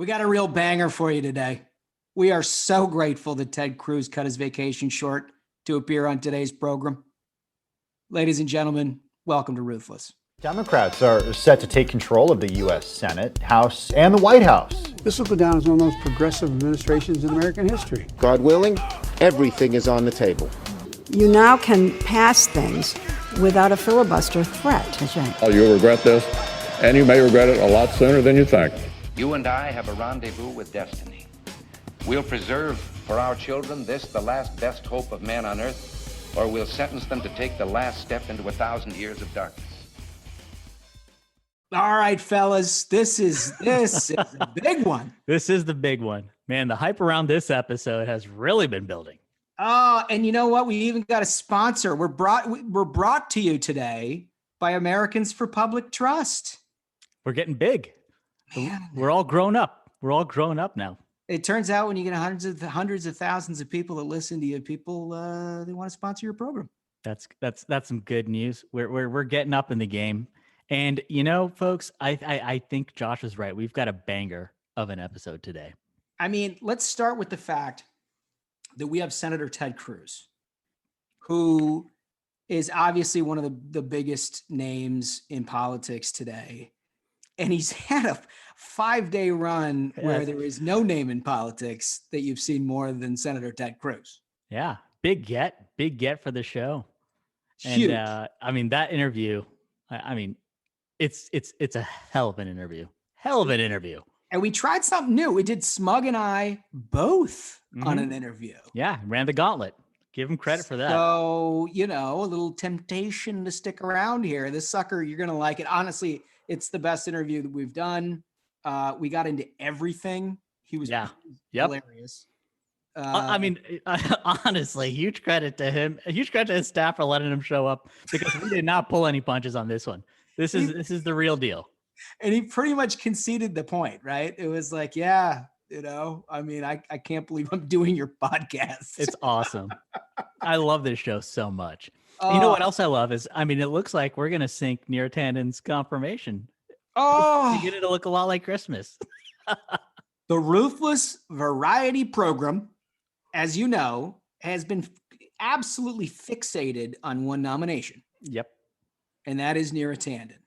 We got a real banger for you today. We are so grateful that Ted Cruz cut his vacation short to appear on today's program. Ladies and gentlemen, welcome to Ruthless. Democrats are set to take control of the U.S. Senate, House, and the White House. This will go down as one of the most progressive administrations in American history. God willing, everything is on the table. You now can pass things without a filibuster threat. That's right. Oh, you'll regret this, and you may regret it a lot sooner than you think. You and I have a rendezvous with destiny. We'll preserve for our children this, the last best hope of man on earth, or we'll sentence them to take the last step into 1,000 years of darkness. All right, fellas, this is a big one. This is the big one. Man, the hype around this episode has really been building. Oh, and you know what? We even got a sponsor. We're brought to you today by Americans for Public Trust. We're getting big. Man. We're all grown up. We're all grown up now. It turns out when you get hundreds of thousands of people that listen to you, people they want to sponsor your program. That's some good news. We're getting up in the game. And you know, folks, I think Josh is right. We've got a banger of an episode today. I mean, let's start with the fact that we have Senator Ted Cruz, who is obviously one of the biggest names in politics today. And he's had a 5-day run where there is no name in politics that you've seen more than Senator Ted Cruz. Yeah, big get for the show. Huge. And I mean, that interview, I mean, it's a hell of an interview. And we tried something new. We did Smug and I both on an interview. Yeah, ran the gauntlet. Give him credit for that. So, you know, a little temptation to stick around here. This sucker, you're going to like it. Honestly, it's the best interview that we've done. We got into everything. He was hilarious. I mean, honestly, huge credit to him. Huge credit to his staff for letting him show up, because we did not pull any punches on this one. This is the real deal. And he pretty much conceded the point, right? It was like, yeah, you know, I mean, I can't believe I'm doing your podcast. It's awesome. I love this show so much. You know what else I love is, I mean, it looks like we're going to sync Neera Tanden's confirmation. Oh, you get it to look a lot like Christmas. The Ruthless variety program, as you know, has been absolutely fixated on one nomination. Yep. And that is Neera Tanden.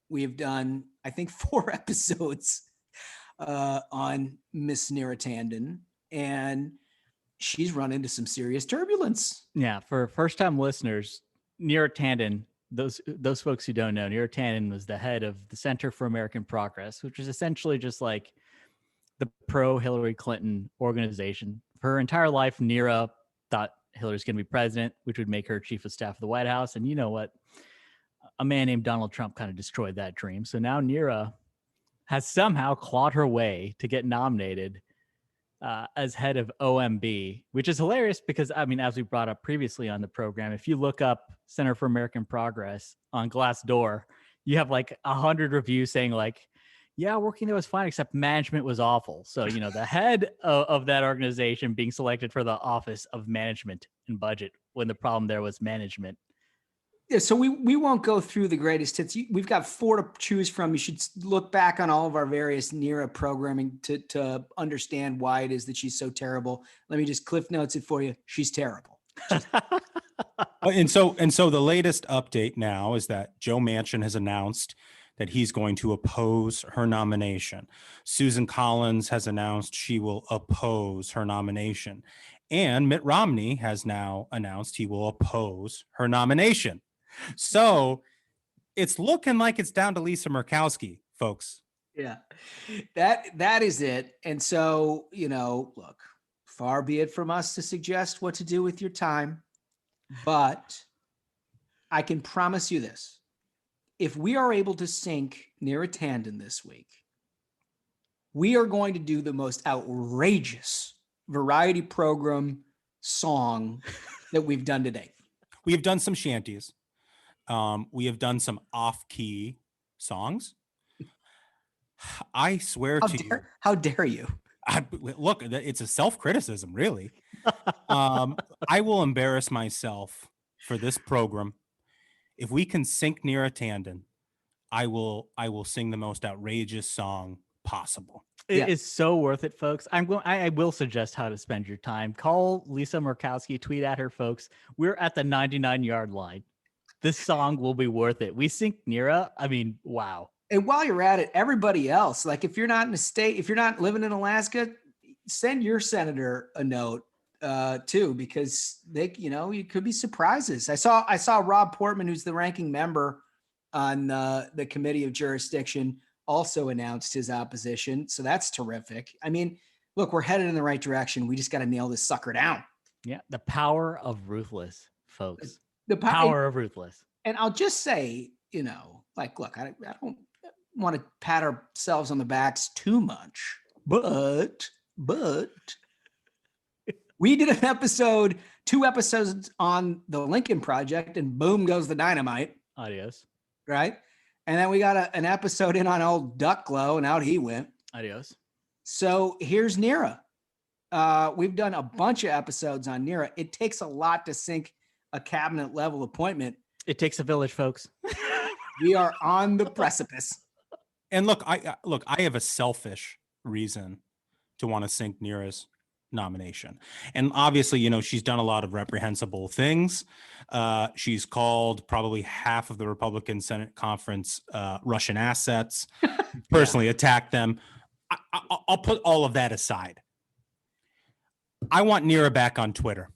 We have done, I think, 4 episodes on Miss Neera Tanden, and she's run into some serious turbulence. Yeah, for first-time listeners, Neera Tanden, those folks who don't know, Neera Tanden was the head of the Center for American Progress, which is essentially just like the pro-Hillary Clinton organization. For her entire life, Neera thought Hillary's going to be president, which would make her chief of staff of the White House. And you know what? A man named Donald Trump kind of destroyed that dream. So now Neera has somehow clawed her way to get nominated as head of OMB, which is hilarious because, I mean, as we brought up previously on the program, if you look up Center for American Progress on Glassdoor, you have like 100 reviews saying like, yeah, working there was fine, except management was awful. So, you know, the head of that organization being selected for the office of management and budget when the problem there was management. Yeah, so we won't go through the greatest hits. We've got 4 to choose from. You should look back on all of our various Neera programming to understand why it is that she's so terrible. Let me just cliff notes it for you. She's terrible. And so the latest update now is that Joe Manchin has announced that he's going to oppose her nomination. Susan Collins has announced she will oppose her nomination. And Mitt Romney has now announced he will oppose her nomination. So it's looking like it's down to Lisa Murkowski, folks. Yeah, that is it. And so, you know, look, far be it from us to suggest what to do with your time, but I can promise you this. If we are able to sync Neera Tanden this week, we are going to do the most outrageous variety program song that we've done today. We have done some shanties. We have done some off-key songs. I swear how dare you? Look, it's a self-criticism, really. I will embarrass myself for this program. If we can sync Neera Tanden, I will sing the most outrageous song possible. It is so worth it, folks. I will suggest how to spend your time. Call Lisa Murkowski, tweet at her, folks. We're at the 99-yard line. This song will be worth it. We synced Nira. I mean, wow. And while you're at it, everybody else, like if you're not in a state, if you're not living in Alaska, send your senator a note too, because you could be surprises. I saw Rob Portman, who's the ranking member on the committee of jurisdiction, also announced his opposition. So that's terrific. I mean, look, we're headed in the right direction. We just got to nail this sucker down. Yeah. The power of Ruthless, folks. The power of Ruthless. And I'll just say, look, I don't want to pat ourselves on the backs too much, but we did an episode, 2 episodes on the Lincoln Project, and boom goes the dynamite. Adios. Right? And then we got an episode in on old Duck Glow, and out he went. Adios. So here's Nira. We've done a bunch of episodes on Nira. It takes a lot to sink a cabinet level appointment. It takes a village, folks. We are on the precipice. And look, I have a selfish reason to want to sink Nira's nomination. And obviously, she's done a lot of reprehensible things. She's called probably half of the Republican Senate conference Russian assets, personally attacked them. I'll put all of that aside. I want Nira back on Twitter.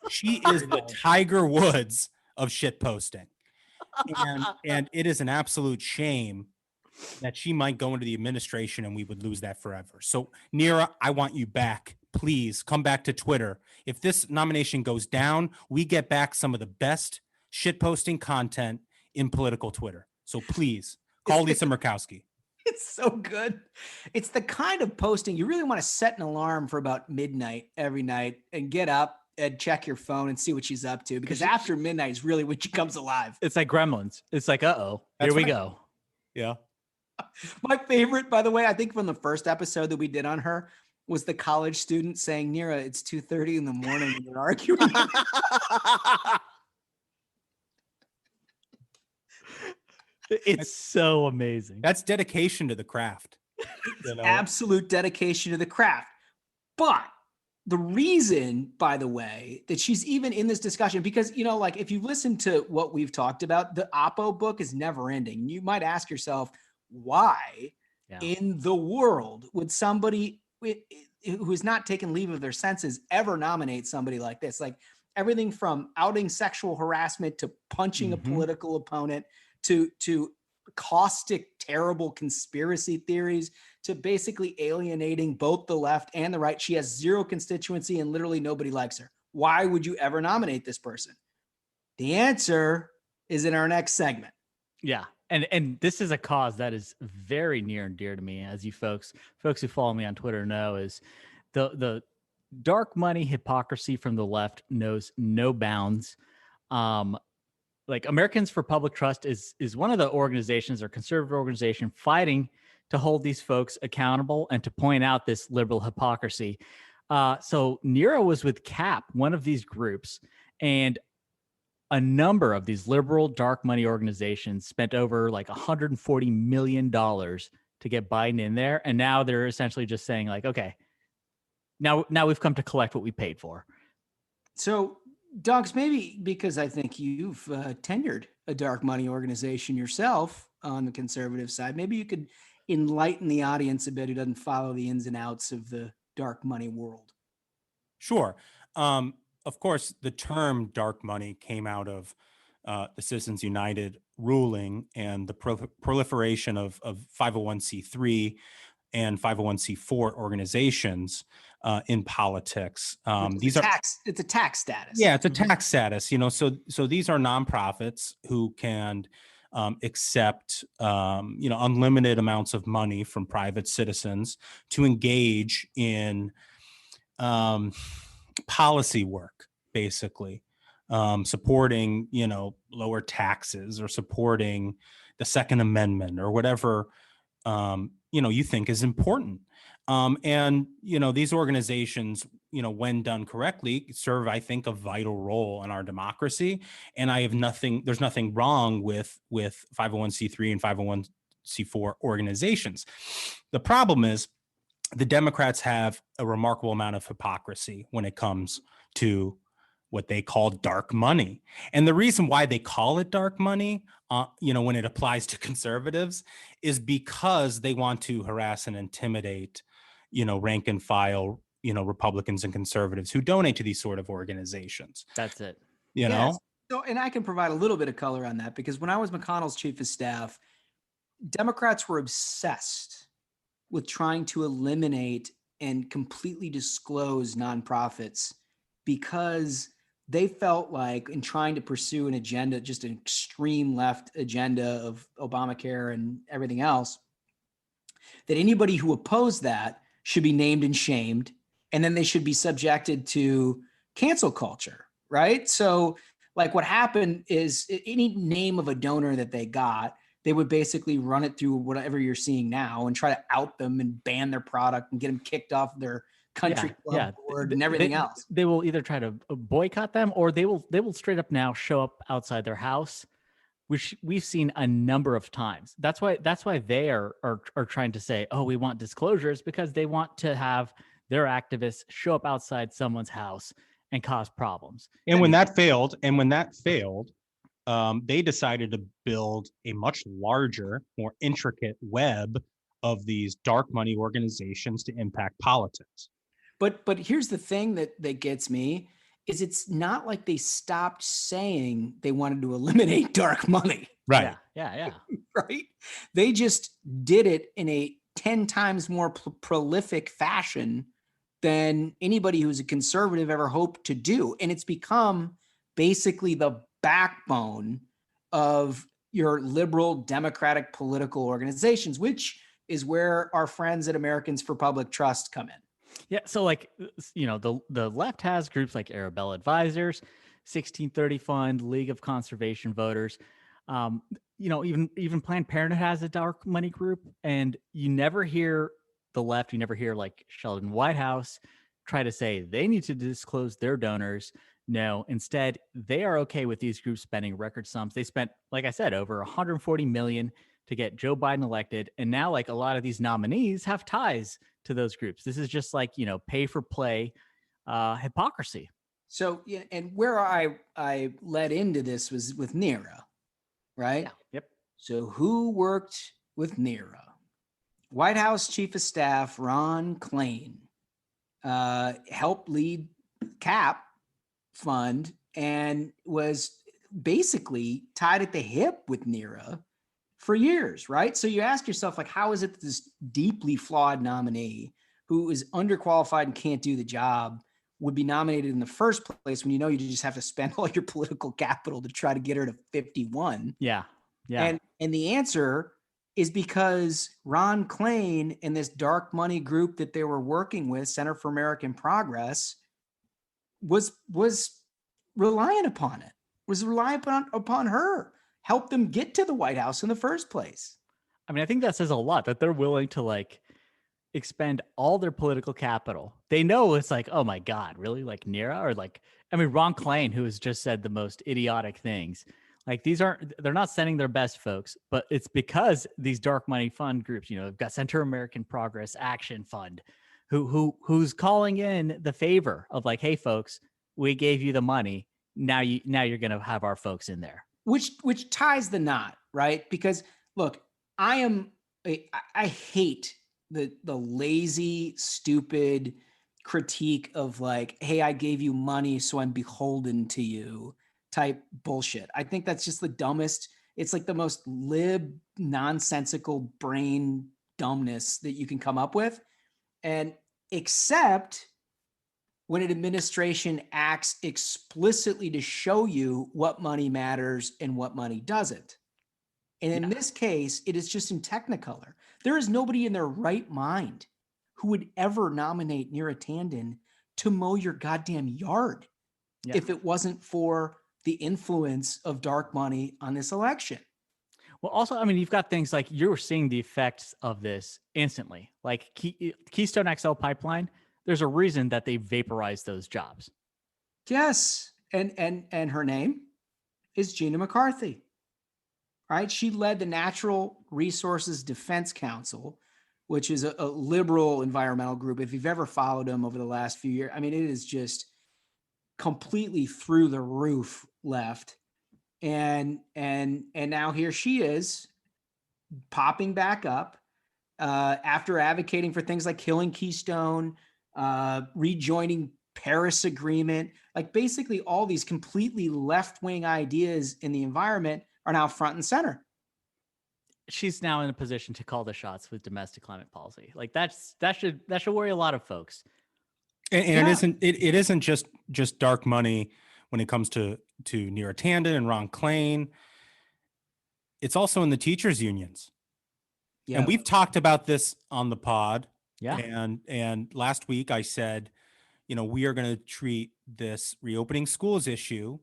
She is the Tiger Woods of shit posting. And it is an absolute shame that she might go into the administration and we would lose that forever. So Nira, I want you back. Please come back to Twitter. If this nomination goes down, we get back some of the best shitposting content in political Twitter. So please call Lisa Murkowski. It's so good. It's the kind of posting you really want to set an alarm for about midnight every night and get up and check your phone and see what she's up to, because after midnight is really when she comes alive. It's like Gremlins. It's like, here we go. Yeah. My favorite, by the way, I think from the first episode that we did on her, was the college student saying, Nira, it's 2:30 in the morning and you're arguing. It's so amazing. That's dedication to the craft. Absolute dedication to the craft. But the reason, by the way, that she's even in this discussion, because, like if you listen to what we've talked about, the Oppo book is never ending. You might ask yourself, why in the world would somebody who's not taken leave of their senses ever nominate somebody like this? Like everything from outing sexual harassment to punching a political opponent to caustic, terrible conspiracy theories to basically alienating both the left and the right. She has zero constituency and literally nobody likes her. Why would you ever nominate this person? The answer is in our next segment. Yeah. And this is a cause that is very near and dear to me, as you folks who follow me on Twitter know, is the dark money hypocrisy from the left knows no bounds. Like Americans for Public Trust is one of the organizations or conservative organization fighting to hold these folks accountable and to point out this liberal hypocrisy. So Nira was with CAP, one of these groups, and a number of these liberal dark money organizations spent over like $140 million to get Biden in there. And now they're essentially just saying like, okay, now we've come to collect what we paid for. So Dogs, maybe because I think you've tenured a dark money organization yourself on the conservative side, maybe you could enlighten the audience a bit who doesn't follow the ins and outs of the dark money world. Sure. Of course, the term dark money came out of the Citizens United ruling and the proliferation of 501c3 and 501c4 organizations in politics. It's a tax status. Yeah, it's a tax status. So these are nonprofits who can accept unlimited amounts of money from private citizens to engage in policy work, basically supporting lower taxes or supporting the Second Amendment or whatever you think is important. And these organizations, when done correctly, serve, I think, a vital role in our democracy. And there's nothing wrong with 501c3 and 501c4 organizations. The problem is the Democrats have a remarkable amount of hypocrisy when it comes to what they call dark money. And the reason why they call it dark money, when it applies to conservatives, is because they want to harass and intimidate, rank and file, Republicans and conservatives who donate to these sort of organizations. That's it. You know? So, and I can provide a little bit of color on that, because when I was McConnell's chief of staff, Democrats were obsessed with trying to eliminate and completely disclose nonprofits, because they felt like, in trying to pursue an agenda, just an extreme left agenda of Obamacare and everything else, that anybody who opposed that should be named and shamed, and then they should be subjected to cancel culture, right? So like what happened is, any name of a donor that they got, they would basically run it through whatever you're seeing now and try to out them and ban their product and get them kicked off their country club board and everything else. They will either try to boycott them, or they will straight up now show up outside their house, which we've seen a number of times. That's why they are trying to say, oh, we want disclosures, because they want to have their activists show up outside someone's house and cause problems. And when that failed, they decided to build a much larger, more intricate web of these dark money organizations to impact politics. But here's the thing that gets me, is it's not like they stopped saying they wanted to eliminate dark money. Right. Yeah. Right. They just did it in a 10 times more prolific fashion than anybody who's a conservative ever hoped to do. And it's become basically the backbone of your liberal democratic political organizations, which is where our friends at Americans for Public Trust come in. Yeah. So like, the left has groups like Arabella Advisors, 1630 Fund, League of Conservation Voters. Even Planned Parenthood has a dark money group, and you never hear the left, you never hear like Sheldon Whitehouse try to say they need to disclose their donors. No, instead, they are okay with these groups spending record sums. They spent, like I said, over 140 million to get Joe Biden elected. And now, like, a lot of these nominees have ties to those groups. This is just like, pay for play hypocrisy. So, yeah, and where I led into this was with NERA, right? Yeah. Yep. So who worked with NERA? White House Chief of Staff Ron Klain helped lead CAP fund and was basically tied at the hip with NERA for years, right? So you ask yourself, like, how is it that this deeply flawed nominee who is underqualified and can't do the job would be nominated in the first place, when you just have to spend all your political capital to try to get her to 51? Yeah. Yeah. And the answer is because Ron Klain and this dark money group that they were working with, Center for American Progress, was reliant upon it, was reliant upon her, helped them get to the White House in the first place. I mean, I think that says a lot, that they're willing to like expend all their political capital. They know it's like, oh my God, really? Like NERA? Or like, I mean, Ron Klain, who has just said the most idiotic things. Like, they're not sending their best folks, but it's because these dark money fund groups, they've got Center American Progress Action Fund, who's calling in the favor of like, hey folks, we gave you the money. Now you're going to have our folks in there. Which ties the knot, right? Because look, I hate the lazy, stupid critique of like, hey, I gave you money, so I'm beholden to you type bullshit. I think that's just the dumbest. It's like the most lib, nonsensical brain dumbness that you can come up with. And except when an administration acts explicitly to show you what money matters and what money doesn't. And in this case, it is just in Technicolor. There is nobody in their right mind who would ever nominate NERA Tandon to mow your goddamn yard if it wasn't for the influence of dark money on this election. Well, also, I mean, you've got things like, you're seeing the effects of this instantly, like Keystone XL pipeline. There's a reason that they vaporized those jobs. Yes. And her name is Gina McCarthy. right? She led the Natural Resources Defense Council, which is a liberal environmental group. If you've ever followed them over the last few years, I mean, it is just completely through the roof left. And now here she is popping back up after advocating for things like killing Keystone, rejoining Paris Agreement, like basically all these completely left-wing ideas in the environment are now front and center. She's now in a position to call the shots with domestic climate policy. Like that should worry a lot of folks. And it isn't just dark money when it comes to Neera Tanden and Ron Klain. It's also in the teachers unions. Yeah. And we've talked about this on the pod. Yeah. And last week I said, we are going to treat this reopening schools issue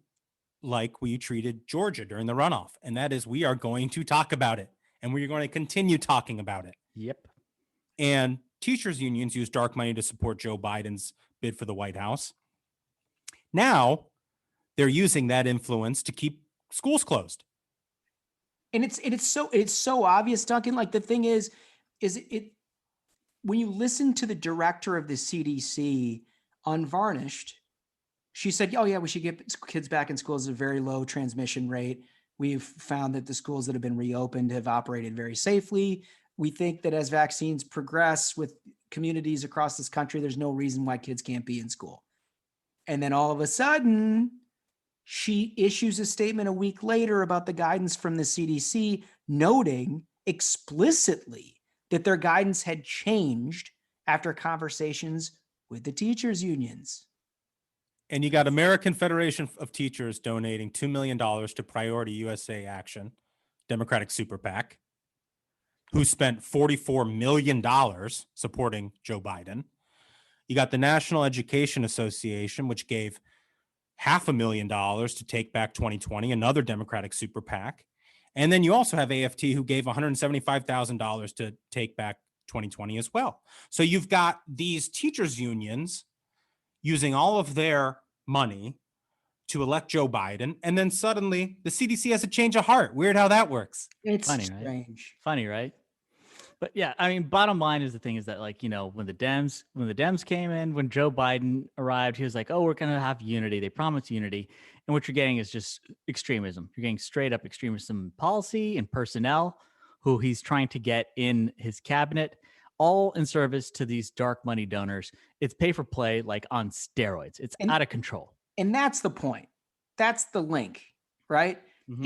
like we treated Georgia during the runoff. And that is, we are going to talk about it. And we're going to continue talking about it. Yep. And teachers unions use dark money to support Joe Biden's bid for the White House. Now they're using that influence to keep schools closed. And it's so obvious, Duncan. Like the thing is it when you listen to the director of the CDC, unvarnished, she said, "Oh yeah, we should get kids back in schools at a very low transmission rate. We've found that the schools that have been reopened have operated very safely. We think that as vaccines progress with communities across this country, there's no reason why kids can't be in school." And then all of a sudden, she issues a statement a week later about the guidance from the CDC, noting explicitly that their guidance had changed after conversations with the teachers unions. And you got American Federation of Teachers donating $2 million to Priority USA Action, Democratic Super PAC, who spent $44 million supporting Joe Biden. You got the National Education Association, which gave $500,000 to Take Back 2020, another Democratic Super PAC. And then you also have AFT, who gave $175,000 to Take Back 2020 as well. So you've got these teachers unions using all of their money to elect Joe Biden, and then suddenly the CDC has a change of heart. Weird how that works. It's funny, strange. Right? Funny, right? But yeah, I mean, bottom line is the thing is that, like, when the Dems came in, when Joe Biden arrived, he was like, "Oh, we're going to have unity." They promised unity. And what you're getting is just extremism. You're getting straight up extremism in policy and personnel who he's trying to get in his cabinet, all in service to these dark money donors. It's pay for play, like on steroids. It's out of control. And that's the point. That's the link, right? Mm-hmm.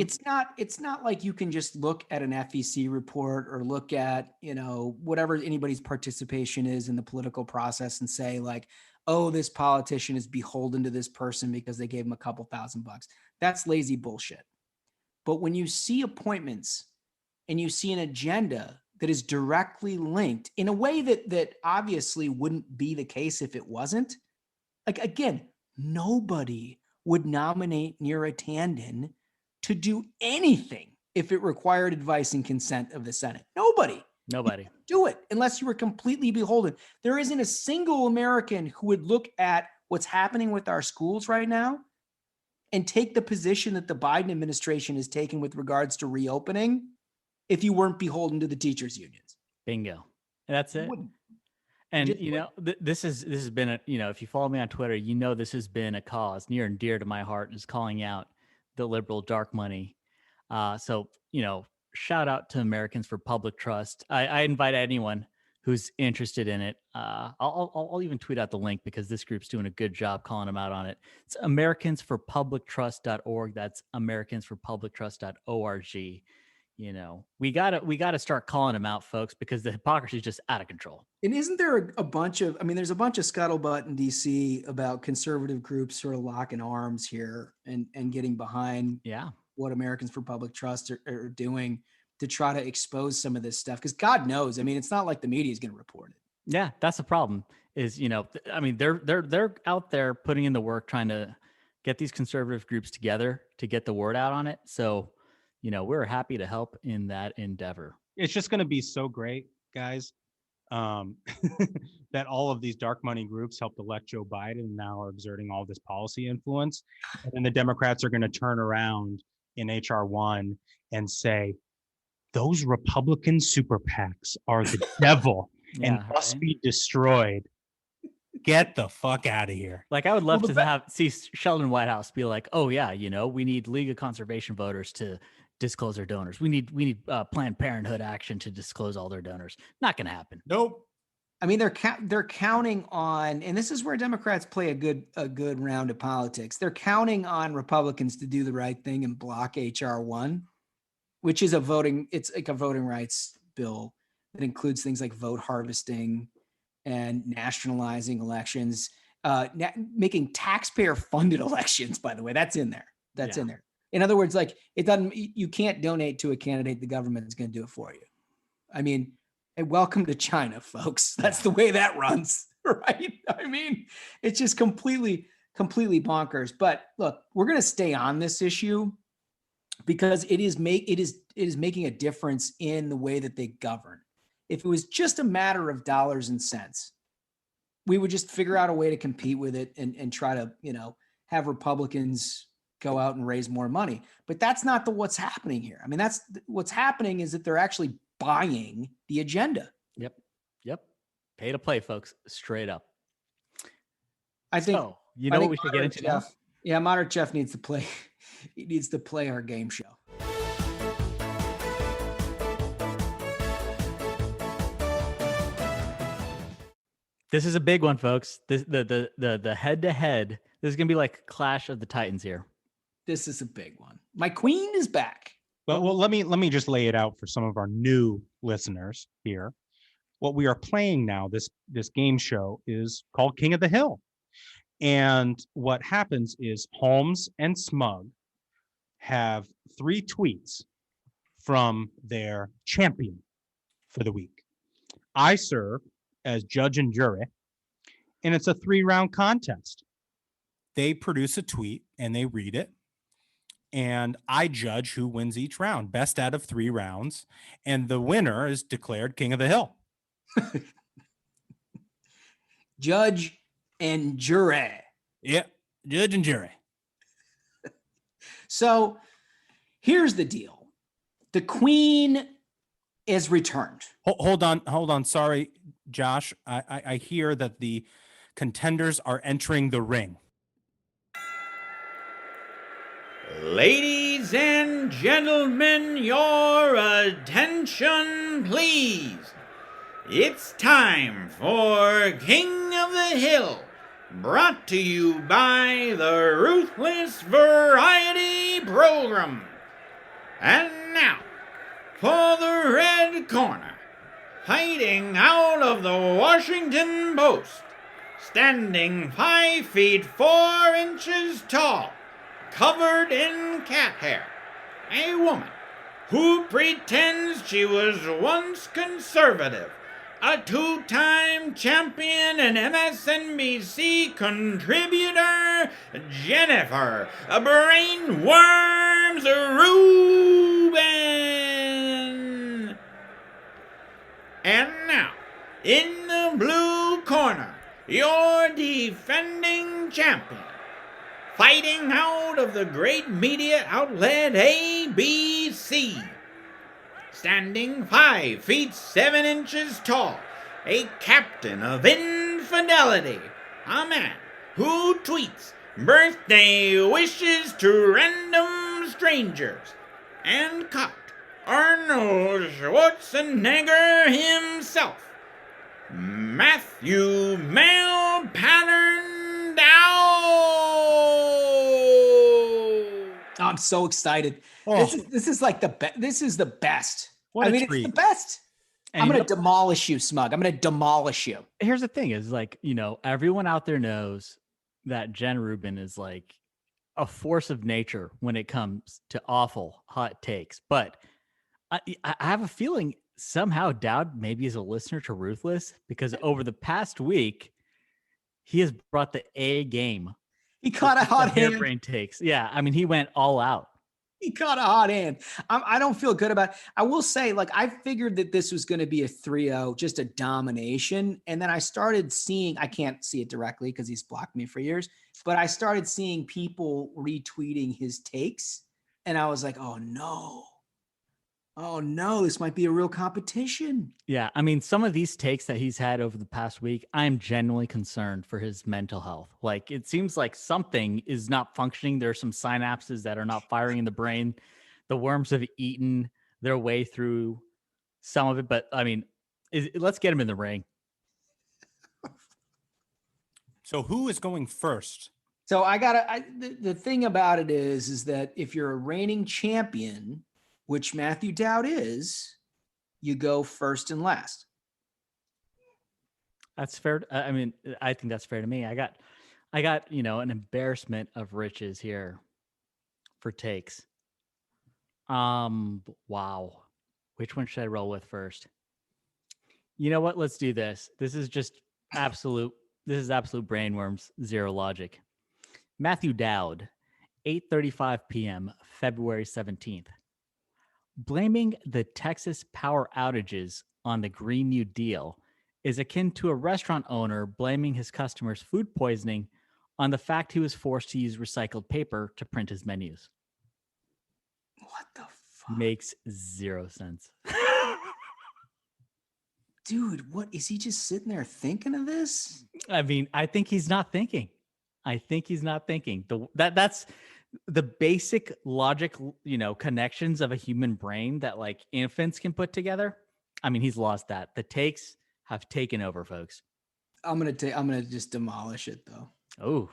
It's not like you can just look at an FEC report or look at, whatever anybody's participation is in the political process and say like, oh, this politician is beholden to this person because they gave him a couple $1,000. That's lazy bullshit. But when you see appointments and you see an agenda that is directly linked in a way that obviously wouldn't be the case if it wasn't, like, again, nobody would nominate Neera Tanden to do anything if it required advice and consent of the Senate. Nobody do it unless you were completely beholden. There isn't a single American who would look at what's happening with our schools right now and take the position that the Biden administration is taking with regards to reopening if you weren't beholden to the teachers unions. Bingo. That's it. And this has been a, if you follow me on Twitter, this has been a cause near and dear to my heart, is calling out the liberal dark money. So, shout out to Americans for Public Trust. I invite anyone who's interested in it. I'll even tweet out the link because this group's doing a good job calling them out on it. It's americansforpublictrust.org. That's americansforpublictrust.org. We gotta start calling them out, folks, because the hypocrisy is just out of control. And isn't there a bunch of, there's a bunch of scuttlebutt in DC about conservative groups sort of locking arms here and getting behind what Americans for Public Trust are doing to try to expose some of this stuff. Because God knows, it's not like the media is going to report it. Yeah, that's the problem is, they're out there putting in the work, trying to get these conservative groups together to get the word out on it. So, we're happy to help in that endeavor. It's just going to be so great, guys, that all of these dark money groups helped elect Joe Biden and now are exerting all this policy influence. And then the Democrats are going to turn around in HR1 and say, those Republican super PACs are the devil and Yeah, must right. be destroyed. Get the fuck out of here. Like I would love to see Sheldon Whitehouse be like, "Oh yeah, we need League of Conservation voters to disclose their donors. We need Planned Parenthood action to disclose all their donors." Not gonna happen. Nope. I mean, they're counting on, and this is where Democrats play a good round of politics. They're counting on Republicans to do the right thing and block HR1, which is it's like a voting rights bill that includes things like vote harvesting and nationalizing elections, making taxpayer-funded elections. By the way, that's in there. That's in there. In other words, like you can't donate to a candidate; the government is going to do it for you. I mean, hey, welcome to China, folks. That's the way that runs, right? I mean, it's just completely bonkers. But look, we're going to stay on this issue because it is making a difference in the way that they govern. If it was just a matter of dollars and cents, we would just figure out a way to compete with it and try to, have Republicans go out and raise more money. But that's not what's happening here. I mean, that's what's happening is that they're actually buying the agenda. Yep. Pay to play, folks. Straight up. I think. So, what we should get into now? Yeah, Modern Jeff needs to play. He needs to play our game show. This is a big one, folks. The head-to-head. This is gonna be like Clash of the Titans here. This is a big one. My queen is back. Well, let me just lay it out for some of our new listeners here. What we are playing now, this game show, is called King of the Hill. And what happens is Holmes and Smug have 3 tweets from their champion for the week. I serve as judge and jury, and it's a 3-round contest. They produce a tweet and they read it, and I judge who wins each round, best out of 3 rounds, and the winner is declared King of the Hill. Judge and jury. Yeah, judge and jury. So here's the deal. The queen is returned. Hold on. Sorry, Josh. I hear that the contenders are entering the ring. Ladies and gentlemen, your attention, please. It's time for King of the Hill, brought to you by the Ruthless Variety Program. And now, for the red corner, fighting out of the Washington Post, standing 5 feet 4 inches tall, covered in cat hair, a woman who pretends she was once conservative, a 2-time champion and MSNBC contributor, Jennifer Brainworms Rubin. And now, in the blue corner, your defending champion, fighting out of the great media outlet ABC, standing 5 feet 7 inches tall, a captain of infidelity, a man who tweets birthday wishes to random strangers, and caught Arnold Schwarzenegger himself, Matthew Male Pattern Dow. I'm so excited. Oh. This is like the best. This is the best. What a It's treat. the best. And I'm going to demolish you, Smug. I'm going to demolish you. Here's the thing: is like everyone out there knows that Jen Rubin is like a force of nature when it comes to awful hot takes. But I have a feeling somehow Dowd maybe is a listener to Ruthless, because over the past week he has brought the A game. He caught a hot hand. Brain takes. Yeah, I mean he went all out. He caught a hot hand. I don't feel good about it. I will say, like, I figured that this was going to be a 3-0, just a domination. And then I started seeing, I can't see it directly because he's blocked me for years, but I started seeing people retweeting his takes. And I was like, oh no, Oh no, this might be a real competition. Yeah, I mean, some of these takes that he's had over the past week, I'm genuinely concerned for his mental health. Like, it seems like something is not functioning. There are some synapses that are not firing in the brain. The worms have eaten their way through some of it, but I mean, let's get him in the ring. So who is going first? So the thing about it is that if you're a reigning champion, which Matthew Dowd is, you go first and last. That's fair. I mean, I think that's fair to me. I got, an embarrassment of riches here for takes. Wow. Which one should I roll with first? You know what? Let's do this. This is absolute brainworms, zero logic. Matthew Dowd, 8:35 p.m., February 17th. Blaming the Texas power outages on the Green New Deal is akin to a restaurant owner blaming his customers' food poisoning on the fact he was forced to use recycled paper to print his menus. What the fuck? Makes zero sense. Dude, what is he just sitting there thinking of this? I mean, I think he's not thinking. That's the basic logic, connections of a human brain that like infants can put together. I mean, he's lost that. The takes have taken over, folks. I'm gonna just demolish it though. Oh,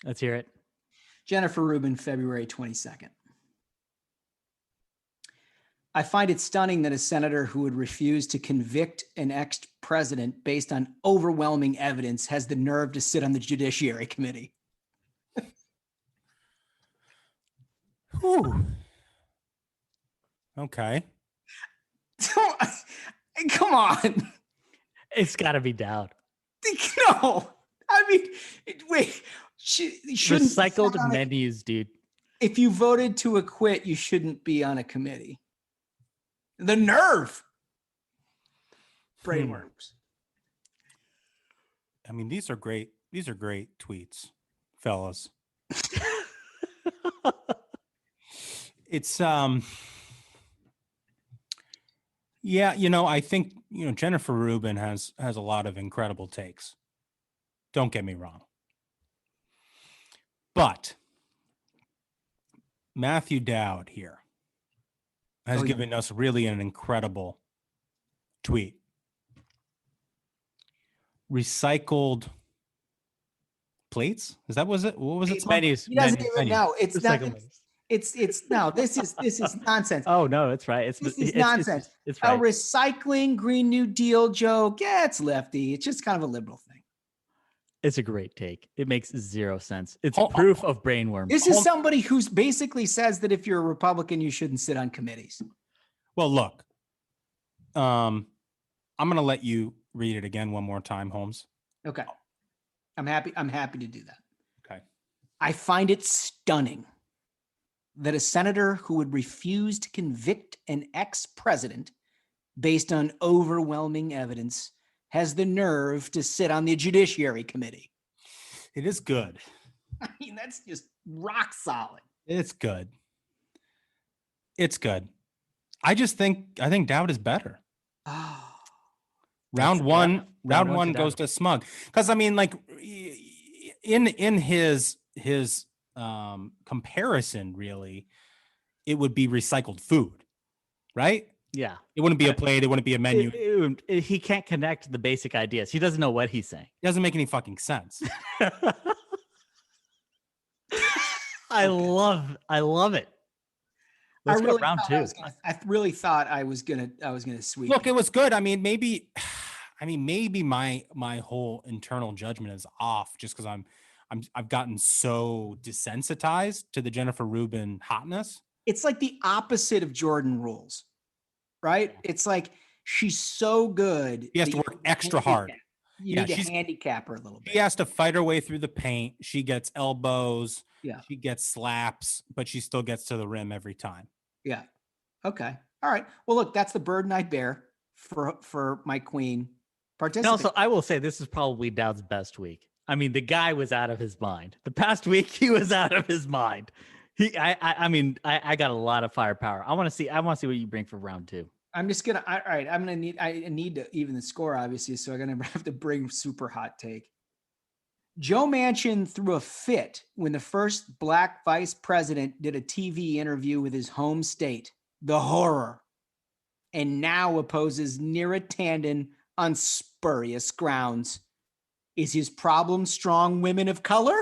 let's hear it. Jennifer Rubin, February 22nd. I find it stunning that a senator who would refuse to convict an ex-president based on overwhelming evidence has the nerve to sit on the Judiciary Committee. Whew. Okay. Come on. It's got to be Dowd. No. I mean, wait. Recycled menus, dude. If you voted to acquit, you shouldn't be on a committee. The nerve. Brainworms. I mean, these are great tweets, fellas. It's yeah, I think Jennifer Rubin has a lot of incredible takes. Don't get me wrong. But Matthew Dowd here has given us really an incredible tweet. Recycled plates? What was it? Menus. He doesn't even know. It's not. Menus. It's no. This is nonsense. Oh no, it's right. This is nonsense. It's right. A recycling Green New Deal joke. Yeah, it's lefty. It's just kind of a liberal thing. It's a great take. It makes zero sense. It's proof of brainworm. This is somebody who's basically says that if you're a Republican, you shouldn't sit on committees. Well, look, I'm going to let you read it again one more time, Holmes. Okay. I'm happy to do that. Okay. I find it stunning that a senator who would refuse to convict an ex-president based on overwhelming evidence has the nerve to sit on the Judiciary Committee. It is good. I mean, that's just rock solid. It's good. It's good. I think Dowd is better. Oh. Round one goes to Smug. Because I mean, like in his comparison, really, it would be recycled food, right? Yeah. It wouldn't be a plate. It wouldn't be a menu. He can't connect the basic ideas. He doesn't know what he's saying. It doesn't make any fucking sense. I love it. Let's go round two. I really thought I was gonna sweep. Look, it was good. I mean, maybe my whole internal judgment is off just because I've gotten so desensitized to the Jennifer Rubin hotness. It's like the opposite of Jordan Rules, right? It's like she's so good. She has to work extra hard. You need to handicap her a little bit. She has to fight her way through the paint. She gets elbows. Yeah. She gets slaps, but she still gets to the rim every time. Yeah. Okay. All right. Well, look, that's the burden I bear for my queen. And also, I will say this is probably Dowd's best week. I mean, the guy was out of his mind. The past week, he was out of his mind. I mean, I got a lot of firepower. I want to see what you bring for round 2. I'm just gonna. All right, I'm gonna need. I need to even the score, obviously. So I'm gonna have to bring super hot take. Joe Manchin threw a fit when the first black vice president did a TV interview with his home state, the horror, and now opposes Neera Tanden on spurious grounds. Is his problem strong women of color?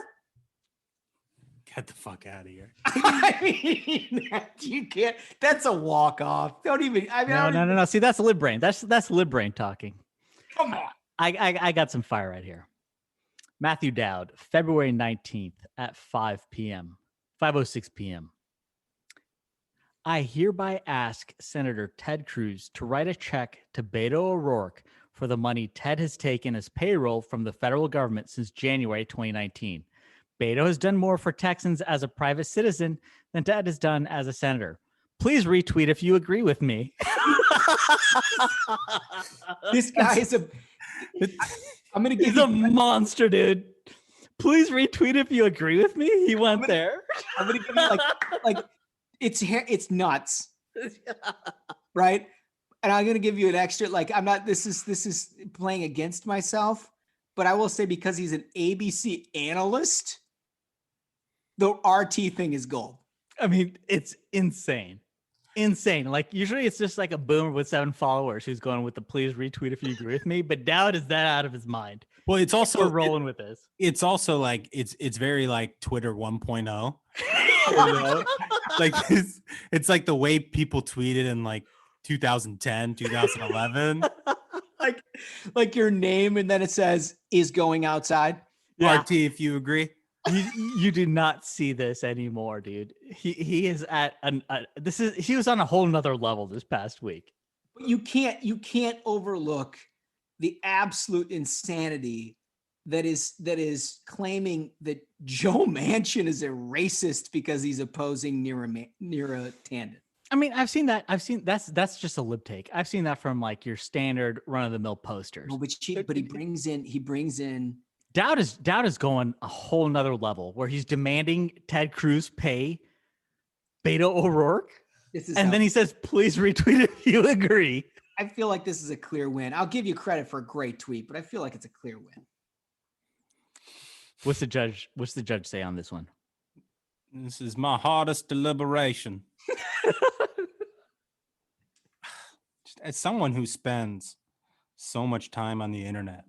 Get the fuck out of here. I mean, you can't. That's a walk off. Don't even. I mean, No. See, that's lib brain. That's lib brain talking. Come on. I got some fire right here. Matthew Dowd, February 19th at 5 p.m., 5:06 p.m. I hereby ask Senator Ted Cruz to write a check to Beto O'Rourke for the money Ted has taken as payroll from the federal government since January 2019. Beto has done more for Texans as a private citizen than Ted has done as a senator. Please retweet if you agree with me. This guy is a. I'm gonna give He's you a monster, dude. Please retweet if you agree with me. He went there. I'm gonna give you like it's nuts, right? And I'm gonna give you an extra. Like I'm not. This is playing against myself, but I will say because he's an ABC analyst, the RT thing is gold. I mean, it's insane. Like usually it's just like a boomer with 7 followers who's going with the please retweet if you agree with me. But Dowd is that out of his mind. Well, it's also we're rolling with this. It's also like it's very like Twitter 1.0. You know? Like it's like the way people tweeted in like 2010, 2011. like your name and then it says is going outside. Yeah. RT if you agree. You do not see this anymore, dude. He is at he was on a whole nother level this past week. But you can't overlook the absolute insanity that is claiming that Joe Manchin is a racist because he's opposing Neera Tanden. I mean, I've seen that's just a lip take. I've seen that from like your standard run of the mill posters. No, but he brings in Dowd is going a whole nother level where he's demanding Ted Cruz pay Beto O'Rourke. Then he says, please retweet if you agree. I feel like this is a clear win. I'll give you credit for a great tweet, but I feel like it's a clear win. What's the judge say on this one? This is my hardest deliberation. As someone who spends so much time on the internet,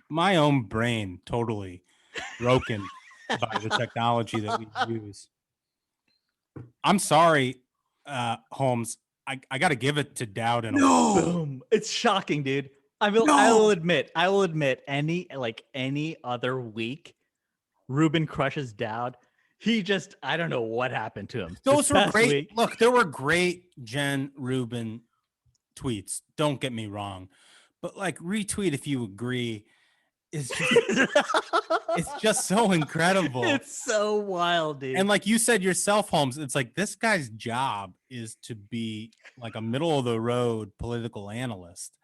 my own brain totally broken by the technology that we use. I'm sorry, Holmes. I got to give it to Dowd. Boom! It's shocking, dude. I will admit, any other week, Ruben crushes Dowd. I don't know what happened to him. Those were great. Look, there were great Jen Rubin tweets. Don't get me wrong, but like retweet if you agree. It's just so incredible. It's so wild, dude. And like you said yourself, Holmes, it's like this guy's job is to be like a middle of the road political analyst.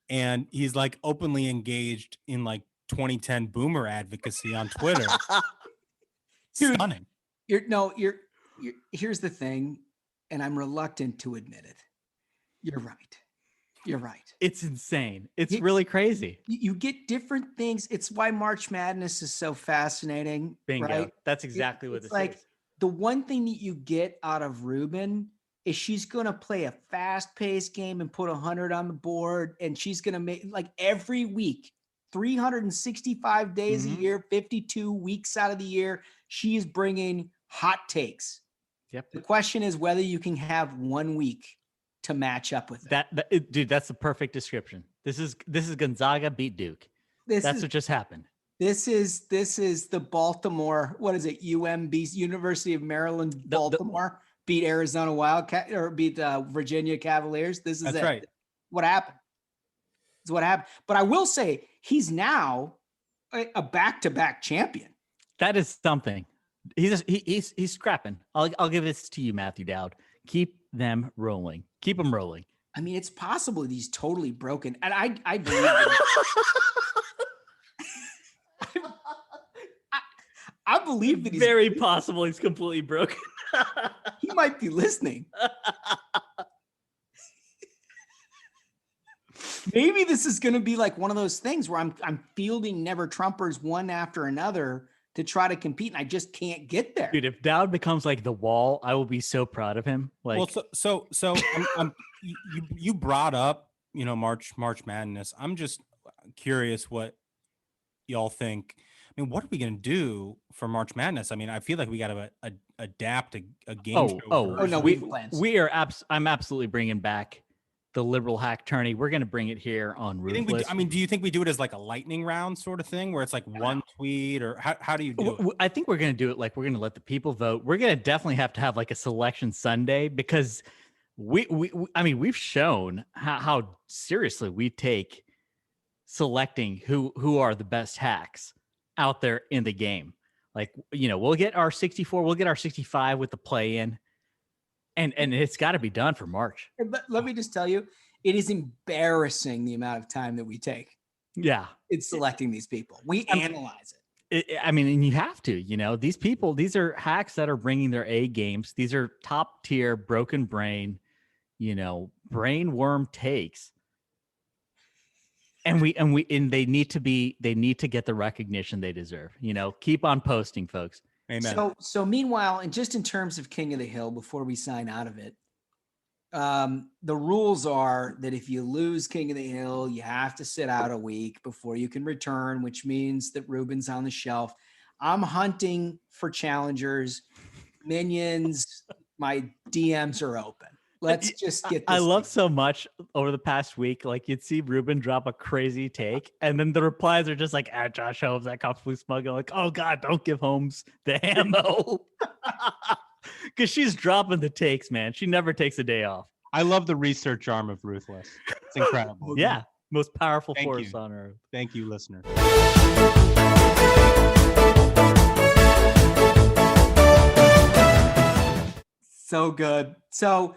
And he's like openly engaged in like 2010 boomer advocacy on Twitter. Dude, stunning. Here's the thing, and I'm reluctant to admit it. You're right. It's insane. It's really crazy. You get different things. It's why March Madness is so fascinating. Bingo. Right? That's exactly what this like, is. The one thing that you get out of Ruben is she's going to play a fast-paced game and put 100 on the board, and she's going to make like every week, 365 days a year, 52 weeks out of the year, she is bringing hot takes. Yep. The question is whether you can have 1 week to match up with it. Dude, that's the perfect description. This is Gonzaga beat Duke. That's what just happened. This is the Baltimore, what is it? UMB, University of Maryland, Baltimore beat Arizona Wildcat or beat Virginia Cavaliers. This is That's right. What happened? This is what happened. But I will say he's now a back-to-back champion. That is something. He's scrapping. I'll give this to you, Matthew Dowd. Keep them rolling. Keep them rolling. I mean, it's possible that he's totally broken, and I believe that. I believe that he's very possible he's completely broken. He might be listening. Maybe this is going to be like one of those things where I'm fielding never Trumpers one after another to try to compete, and I just can't get there. Dude, if Dowd becomes like the Wall, I will be so proud of him. Like, well, so you brought up, March Madness. I'm just curious what y'all think. I mean, what are we gonna do for March Madness? I mean, I feel like we got to adapt a game show. Oh no, we are. I'm absolutely bringing back the liberal hack tourney. We're gonna bring it here on Ruthless. Do you think we do it as like a lightning round sort of thing, where it's like one tweet, or how do you do it? I think we're gonna do it like we're gonna let the people vote. We're gonna definitely have to have like a selection Sunday, because we've shown how seriously we take selecting who are the best hacks out there in the game. Like, we'll get our 64, we'll get our 65 with the play in, and it's got to be done for March. But let me just tell you, it is embarrassing the amount of time that we take. Yeah, it's selecting these people. We analyze it. And you have to, these people, these are hacks that are bringing their A games. These are top tier, broken brain, brainworm takes. And they need to get the recognition they deserve. Keep on posting, folks. Amen. So meanwhile, and just in terms of King of the Hill, before we sign out of it, the rules are that if you lose King of the Hill, you have to sit out a week before you can return, which means that Ruben's on the shelf. I'm hunting for challengers, minions. My DMs are open. Let's just get this. I love so much over the past week, like you'd see Ruben drop a crazy take, and then the replies are just like, Josh Holmes, that complete smug. Like, oh God, don't give Holmes the ammo. Because she's dropping the takes, man. She never takes a day off. I love the research arm of Ruthless. It's incredible. Yeah. Most powerful force on earth. Thank you, listener. So good. So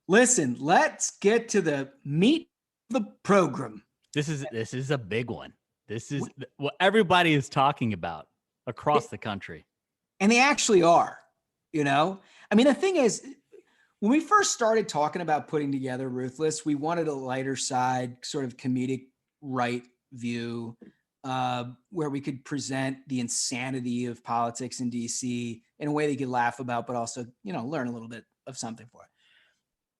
listen, let's get to the meat of the program. This is a big one. This is what everybody is talking about across the country. And they actually are, the thing is, when we first started talking about putting together Ruthless, we wanted a lighter side, sort of comedic right view, where we could present the insanity of politics in DC in a way they could laugh about, but also, learn a little bit of something for it.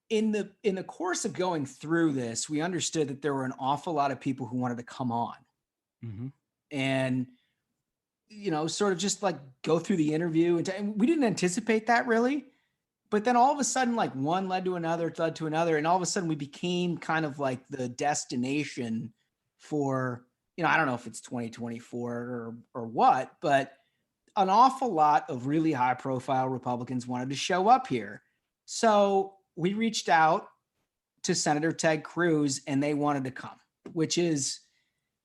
In the course of going through this, we understood that there were an awful lot of people who wanted to come on, and sort of just like go through the interview, and we didn't anticipate that really. But then all of a sudden, like one led to another, and all of a sudden we became kind of like the destination for, I don't know if it's 2024 or what, but an awful lot of really high profile Republicans wanted to show up here. So we reached out to Senator Ted Cruz, and they wanted to come, which is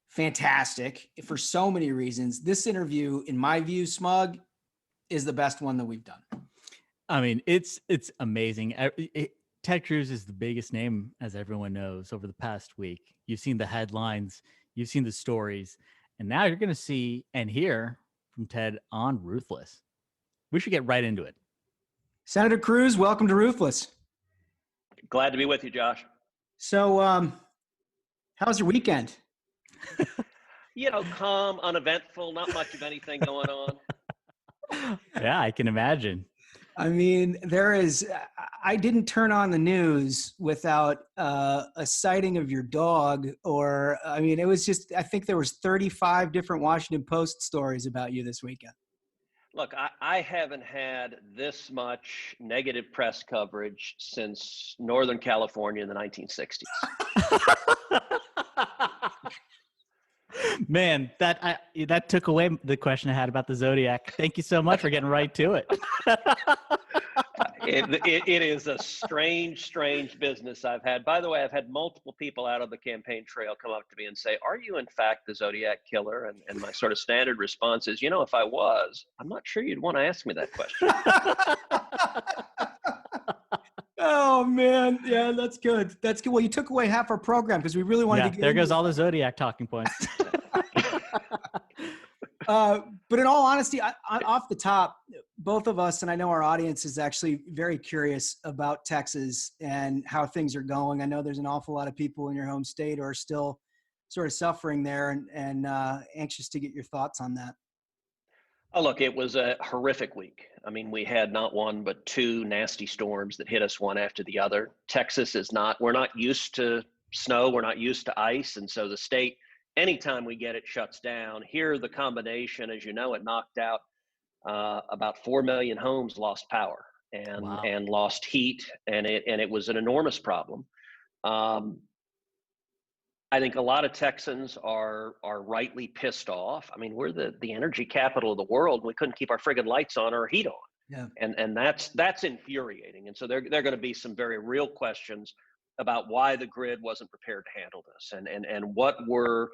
fantastic for so many reasons. This interview, in my view, Smug, is the best one that we've done. I mean, it's amazing. Ted Cruz is the biggest name, as everyone knows, over the past week. You've seen the headlines, you've seen the stories, and now you're going to see and hear from Ted on Ruthless. We should get right into it. Senator Cruz, welcome to Ruthless. Glad to be with you, Josh. So, how was your weekend? Calm, uneventful, not much of anything going on. Yeah, I can imagine. I mean, I didn't turn on the news without a sighting of your dog, it was just, I think there was 35 different Washington Post stories about you this weekend. Look, I haven't had this much negative press coverage since Northern California in the 1960s. Man, that took away the question I had about the Zodiac. Thank you so much for getting right to it. It is a strange business I've had. By the way, I've had multiple people out of the campaign trail come up to me and say, "Are you in fact the Zodiac killer?" And my sort of standard response is, if I was, I'm not sure you'd want to ask me that question. Oh man, yeah, that's good. That's good. Well, you took away half our program because we really wanted to get there goes all the Zodiac talking points. But in all honesty, off the top, both of us, and I know our audience is actually very curious about Texas and how things are going. I know there's an awful lot of people in your home state who are still sort of suffering there, and anxious to get your thoughts on that. Oh, look, it was a horrific week. I mean, we had not one, but two nasty storms that hit us one after the other. Texas is not, we're not used to snow, we're not used to ice. And so the state, anytime we get it, shuts down. Here, the combination, as you know, it knocked out about 4 million homes lost power and lost heat. And it was an enormous problem. I think a lot of Texans are rightly pissed off. I mean, we're the energy capital of the world. We couldn't keep our friggin' lights on or heat on. Yeah. And that's infuriating. And so there are going to be some very real questions about why the grid wasn't prepared to handle this, and what were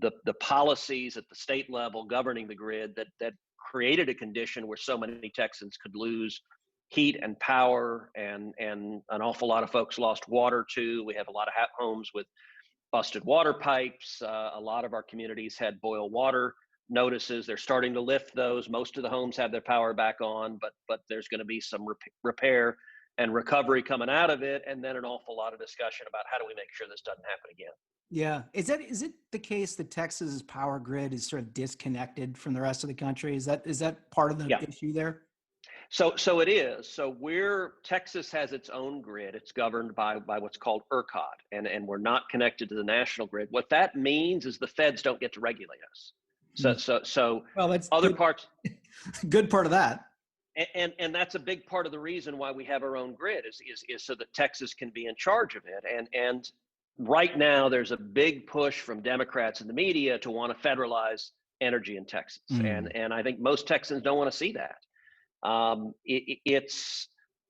the policies at the state level governing the grid that created a condition where so many Texans could lose heat and power, and an awful lot of folks lost water too. We have a lot of homes with busted water pipes. A lot of our communities had boil water notices. They're starting to lift those. Most of the homes have their power back on, but there's going to be some repair and recovery coming out of it, and then an awful lot of discussion about how do we make sure this doesn't happen again. Yeah. Is it the case that Texas's power grid is sort of disconnected from the rest of the country? Is that part of the issue there? So it is. So Texas has its own grid. It's governed by what's called ERCOT, and we're not connected to the national grid. What that means is the feds don't get to regulate us. So well, that's other good, parts. Good part of that. And that's a big part of the reason why we have our own grid is so that Texas can be in charge of it. And right now there's a big push from Democrats in the media to want to federalize energy in Texas. And I think most Texans don't want to see that. It's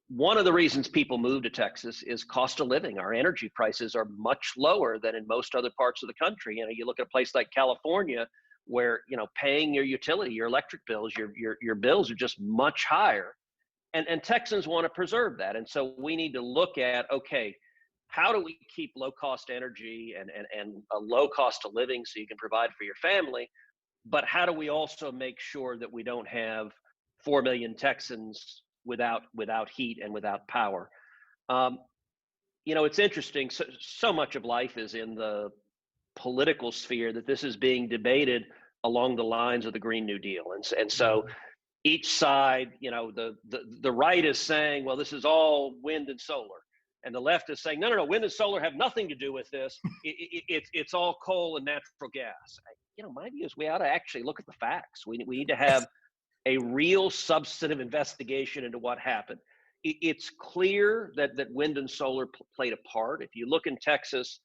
one of the reasons people move to Texas is cost of living. Our energy prices are much lower than in most other parts of the country. You know, you look at a place like California, where, you know, paying your utility, your electric bills, your bills are just much higher. And Texans want to preserve that. And so we need to look at, okay, how do we keep low cost energy and a low cost of living so you can provide for your family? But how do we also make sure that we don't have 4 million Texans without heat and without power? You know, it's interesting. So much of life is in the political sphere that this is being debated along the lines of the Green New Deal. And so each side, you know, the right is saying, well, this is all wind and solar. And the left is saying, no, wind and solar have nothing to do with this. It's all coal and natural gas. You know, my view is we ought to actually look at the facts. We need to have a real substantive investigation into what happened. It's clear that wind and solar played a part. If you look in Texas,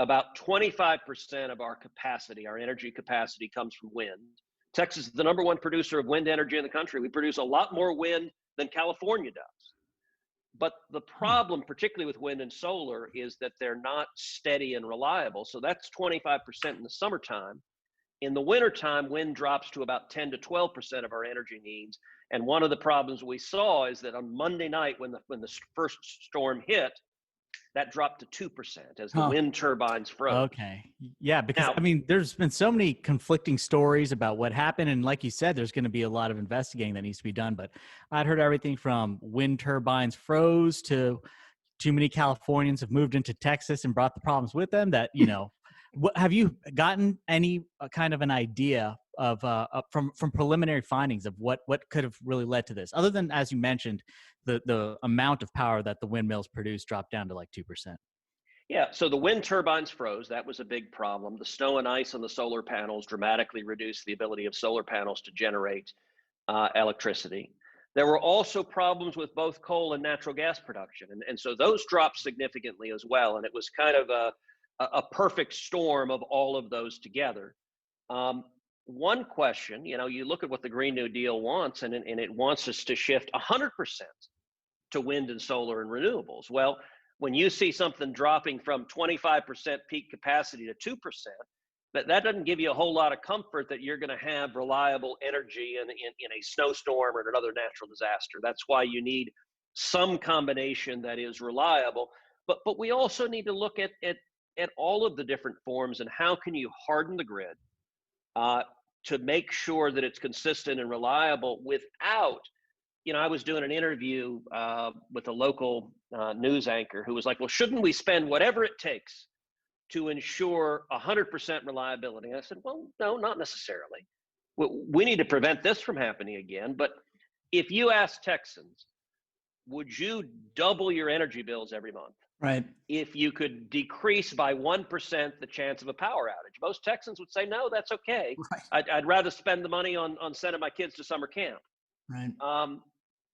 about 25% of our capacity, our energy capacity, comes from wind. Texas is the #1 producer of wind energy in the country. We produce a lot more wind than California does. But the problem, particularly with wind and solar, is that they're not steady and reliable. So that's 25% in the summertime. In the wintertime, wind drops to about 10 to 12% of our energy needs. And one of the problems we saw is that on Monday night, when the first storm hit, that dropped to 2% as the wind turbines froze. Okay. Yeah, because I mean, there's been so many conflicting stories about what happened. And like you said, there's going to be a lot of investigating that needs to be done. But I'd heard everything from wind turbines froze to too many Californians have moved into Texas and brought the problems with them that, you know, have you gotten any kind of an idea of from preliminary findings of what could have really led to this, other than, as you mentioned, the amount of power that the windmills produce dropped down to like 2%? Yeah, so the wind turbines froze. That was a big problem. The snow and ice on the solar panels dramatically reduced the ability of solar panels to generate electricity. There were also problems with both coal and natural gas production. And so those dropped significantly as well. And it was kind of a perfect storm of all of those together. One question, you know, you look at what the Green New Deal wants, and it wants us to shift 100% to wind and solar and renewables. Well, when you see something dropping from 25% peak capacity to 2%, that doesn't give you a whole lot of comfort that you're going to have reliable energy in a snowstorm or another natural disaster. That's why you need some combination that is reliable. But we also need to look at all of the different forms and how can you harden the grid to make sure that it's consistent and reliable without I was doing an interview with a local news anchor who was like, well, shouldn't we spend whatever it takes to ensure 100% reliability? And I said, well, no, not necessarily. We need to prevent this from happening again. But if you ask Texans, would you double your energy bills every month? Right. If you could decrease by 1% the chance of a power outage? Most Texans would say, no, that's okay. Right. I'd rather spend the money on sending my kids to summer camp. Right.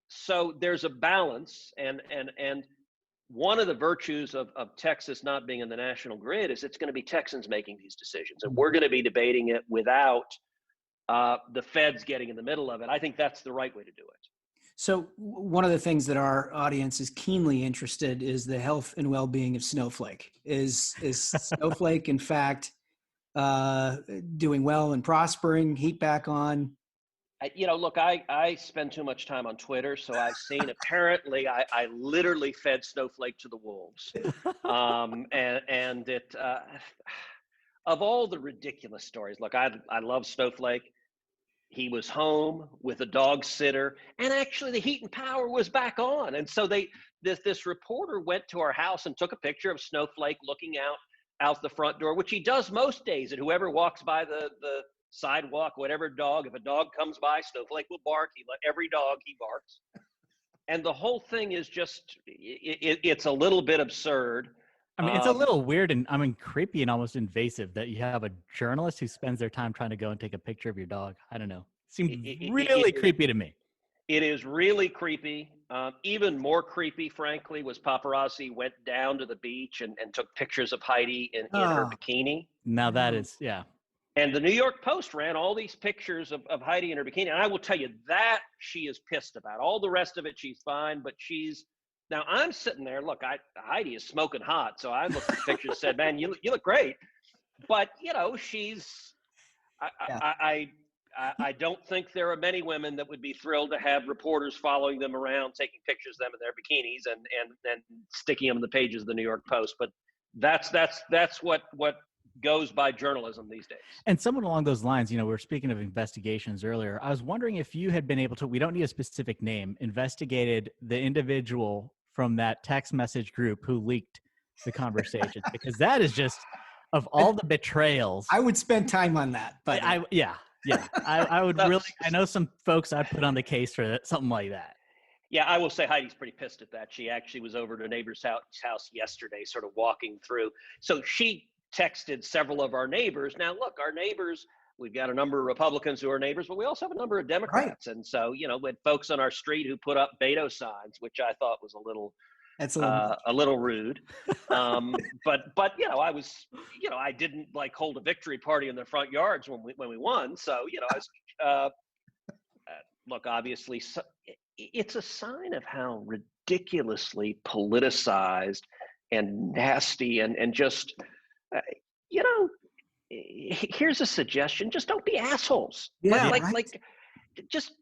So there's a balance, and one of the virtues of Texas not being in the national grid is it's going to be Texans making these decisions, and we're going to be debating it without the feds getting in the middle of it. I think that's the right way to do it. So one of the things that our audience is keenly interested is the health and well-being of Snowflake. Is Snowflake, in fact, doing well and prospering? Heat back on? Look, I spend too much time on Twitter, so I've seen apparently I literally fed Snowflake to the wolves. And it, of all the ridiculous stories, look, I love Snowflake. He was home with a dog sitter, and actually the heat and power was back on. And so this reporter went to our house and took a picture of Snowflake looking out the front door, which he does most days. And whoever walks by the sidewalk, whatever dog, if a dog comes by, Snowflake will bark. Every dog, he barks. And the whole thing is just, it's a little bit absurd. I mean, it's a little weird and creepy and almost invasive that you have a journalist who spends their time trying to go and take a picture of your dog. I don't know. Seems really creepy to me. It is really creepy. Even more creepy, frankly, was paparazzi went down to the beach and took pictures of Heidi in her bikini. Now that is, yeah. And the New York Post ran all these pictures of Heidi in her bikini. And I will tell you that she is pissed about. All the rest of it, she's fine, but now I'm sitting there, look, Heidi is smoking hot. So I looked at the picture and said, man, you look great. But, I don't think there are many women that would be thrilled to have reporters following them around, taking pictures of them in their bikinis and sticking them in the pages of the New York Post. But that's what goes by journalism these days. And somewhat along those lines, we were speaking of investigations earlier. I was wondering if you had been able to, we don't need a specific name, investigated the individual from that text message group who leaked the conversation, because that is just, of all the betrayals. I would spend time on that. But I would really, I know some folks I'd put on the case for something like that. Yeah, I will say Heidi's pretty pissed at that. She actually was over to a neighbor's house yesterday, sort of walking through. So she texted several of our neighbors. Now, look, our neighbors, we've got a number of Republicans who are neighbors, but we also have a number of Democrats. Right. And so, we had folks on our street who put up Beto signs, which I thought was a little rude. But I was, I didn't hold a victory party in their front yards when we won. So, I was, look, obviously, it's a sign of how ridiculously politicized and nasty and just, here's a suggestion: just don't be assholes. Yeah, just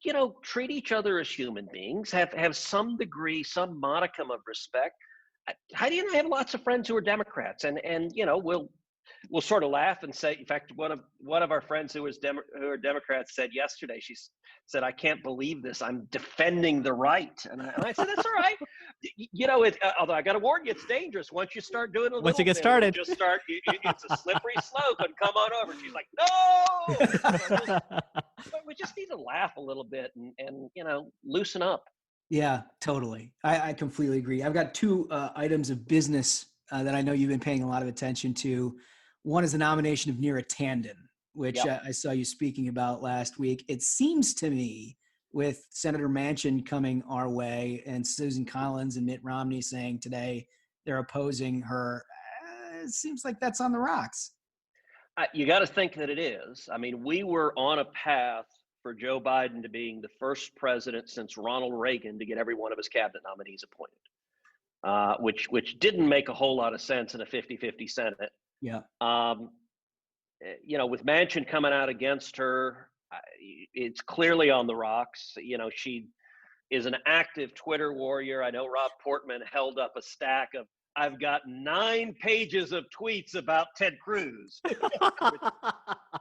treat each other as human beings. Have some degree, some modicum of respect. Heidi and I have lots of friends who are Democrats, and we'll sort of laugh and say. In fact, one of our friends who are Democrats said yesterday. She said, "I can't believe this. I'm defending the right," and I said, "That's all right." Although I got to warn you, it's dangerous. Once you start doing it, once you get started, just start. It's a slippery slope, and come on over. She's like, "No." But we just need to laugh a little bit and loosen up. Yeah, totally. I completely agree. I've got two items of business that I know you've been paying a lot of attention to. One is the nomination of Neera Tanden, which I saw you speaking about last week. It seems to me, with Senator Manchin coming our way and Susan Collins and Mitt Romney saying today they're opposing her, it seems like that's on the rocks. You got to think that it is. I mean, we were on a path for Joe Biden to being the first president since Ronald Reagan to get every one of his cabinet nominees appointed, which didn't make a whole lot of sense in a 50-50 Senate. Yeah. With Manchin coming out against her, it's clearly on the rocks. She is an active Twitter warrior. I know Rob Portman held up a stack of, I've got 9 pages of tweets about Ted Cruz,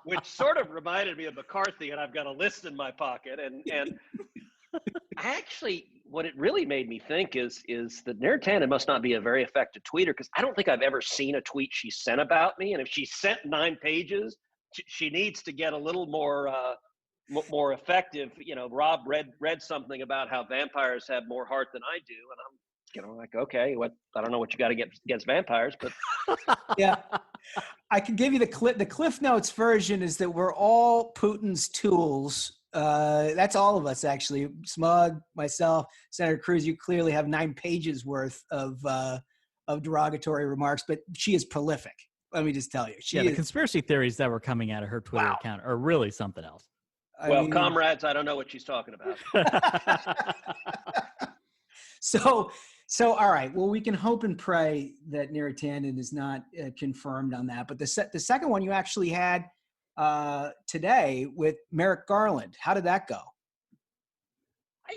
which sort of reminded me of McCarthy, and I've got a list in my pocket. And what it really made me think is that Mayor Tannen must not be a very effective tweeter, because I don't think I've ever seen a tweet she sent about me. And if she sent 9 pages, she needs to get a little more effective. You know, Rob read something about how vampires have more heart than I do, and I'm like, okay, I don't know what you got to get against vampires, but Yeah, I can give you the Cliff Notes version is that we're all Putin's tools. That's all of us, actually. Smug, myself, Senator Cruz. You clearly have 9 pages worth of derogatory remarks, but she is prolific. Let me just tell you, the conspiracy theories that were coming out of her Twitter account are really something else. Comrades, I don't know what she's talking about. So all right. Well, we can hope and pray that Neera Tanden is not confirmed on that. But the second one you actually had today with Merrick Garland. How did that go?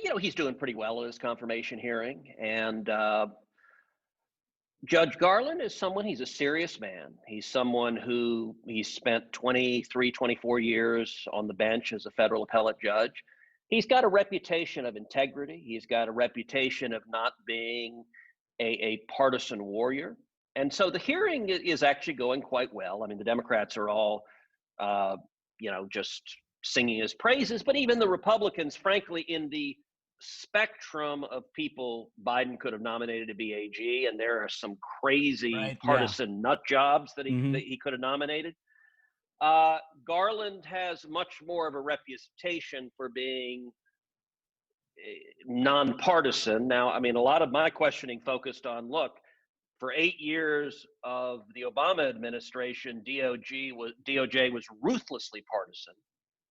You know, he's doing pretty well in his confirmation hearing, and Judge Garland is he's a serious man. He's someone who he's spent 23, 24 years on the bench as a federal appellate judge. He's got a reputation of integrity. He's got a reputation of not being a partisan warrior. And so the hearing is actually going quite well. I mean, the Democrats are all, just singing his praises, but even the Republicans, frankly, in the spectrum of people Biden could have nominated to be AG, and there are some crazy partisan nut jobs that he could have nominated. Garland has much more of a reputation for being nonpartisan. Now, I mean, a lot of my questioning focused on, look, for 8 years of the Obama administration, DOJ was ruthlessly partisan.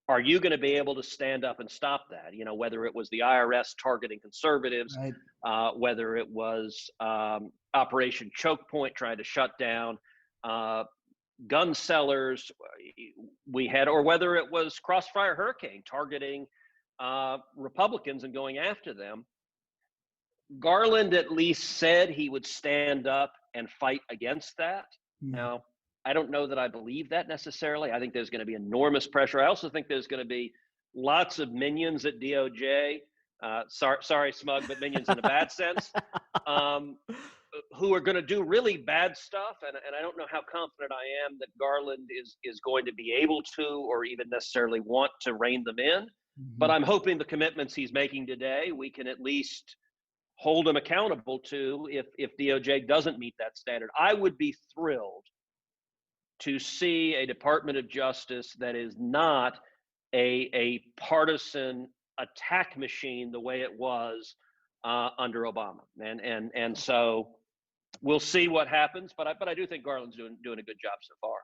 Are you going to be able to stand up and stop that? You know, whether it was the IRS targeting conservatives, whether it was Operation Choke Point trying to shut down gun sellers we had, or whether it was Crossfire Hurricane targeting Republicans and going after them. Garland at least said he would stand up and fight against that. Now, I don't know that I believe that necessarily. I think there's going to be enormous pressure. I also think there's going to be lots of minions at DOJ. Sorry, Smug, but minions in a bad sense, who are going to do really bad stuff. And I don't know how confident I am that Garland is going to be able to, or even necessarily want to rein them in. But I'm hoping the commitments he's making today, we can at least hold him accountable to if DOJ doesn't meet that standard. I would be thrilled to see a Department of Justice that is not a partisan attack machine the way it was under Obama. And so we'll see what happens, but I do think Garland's doing a good job so far.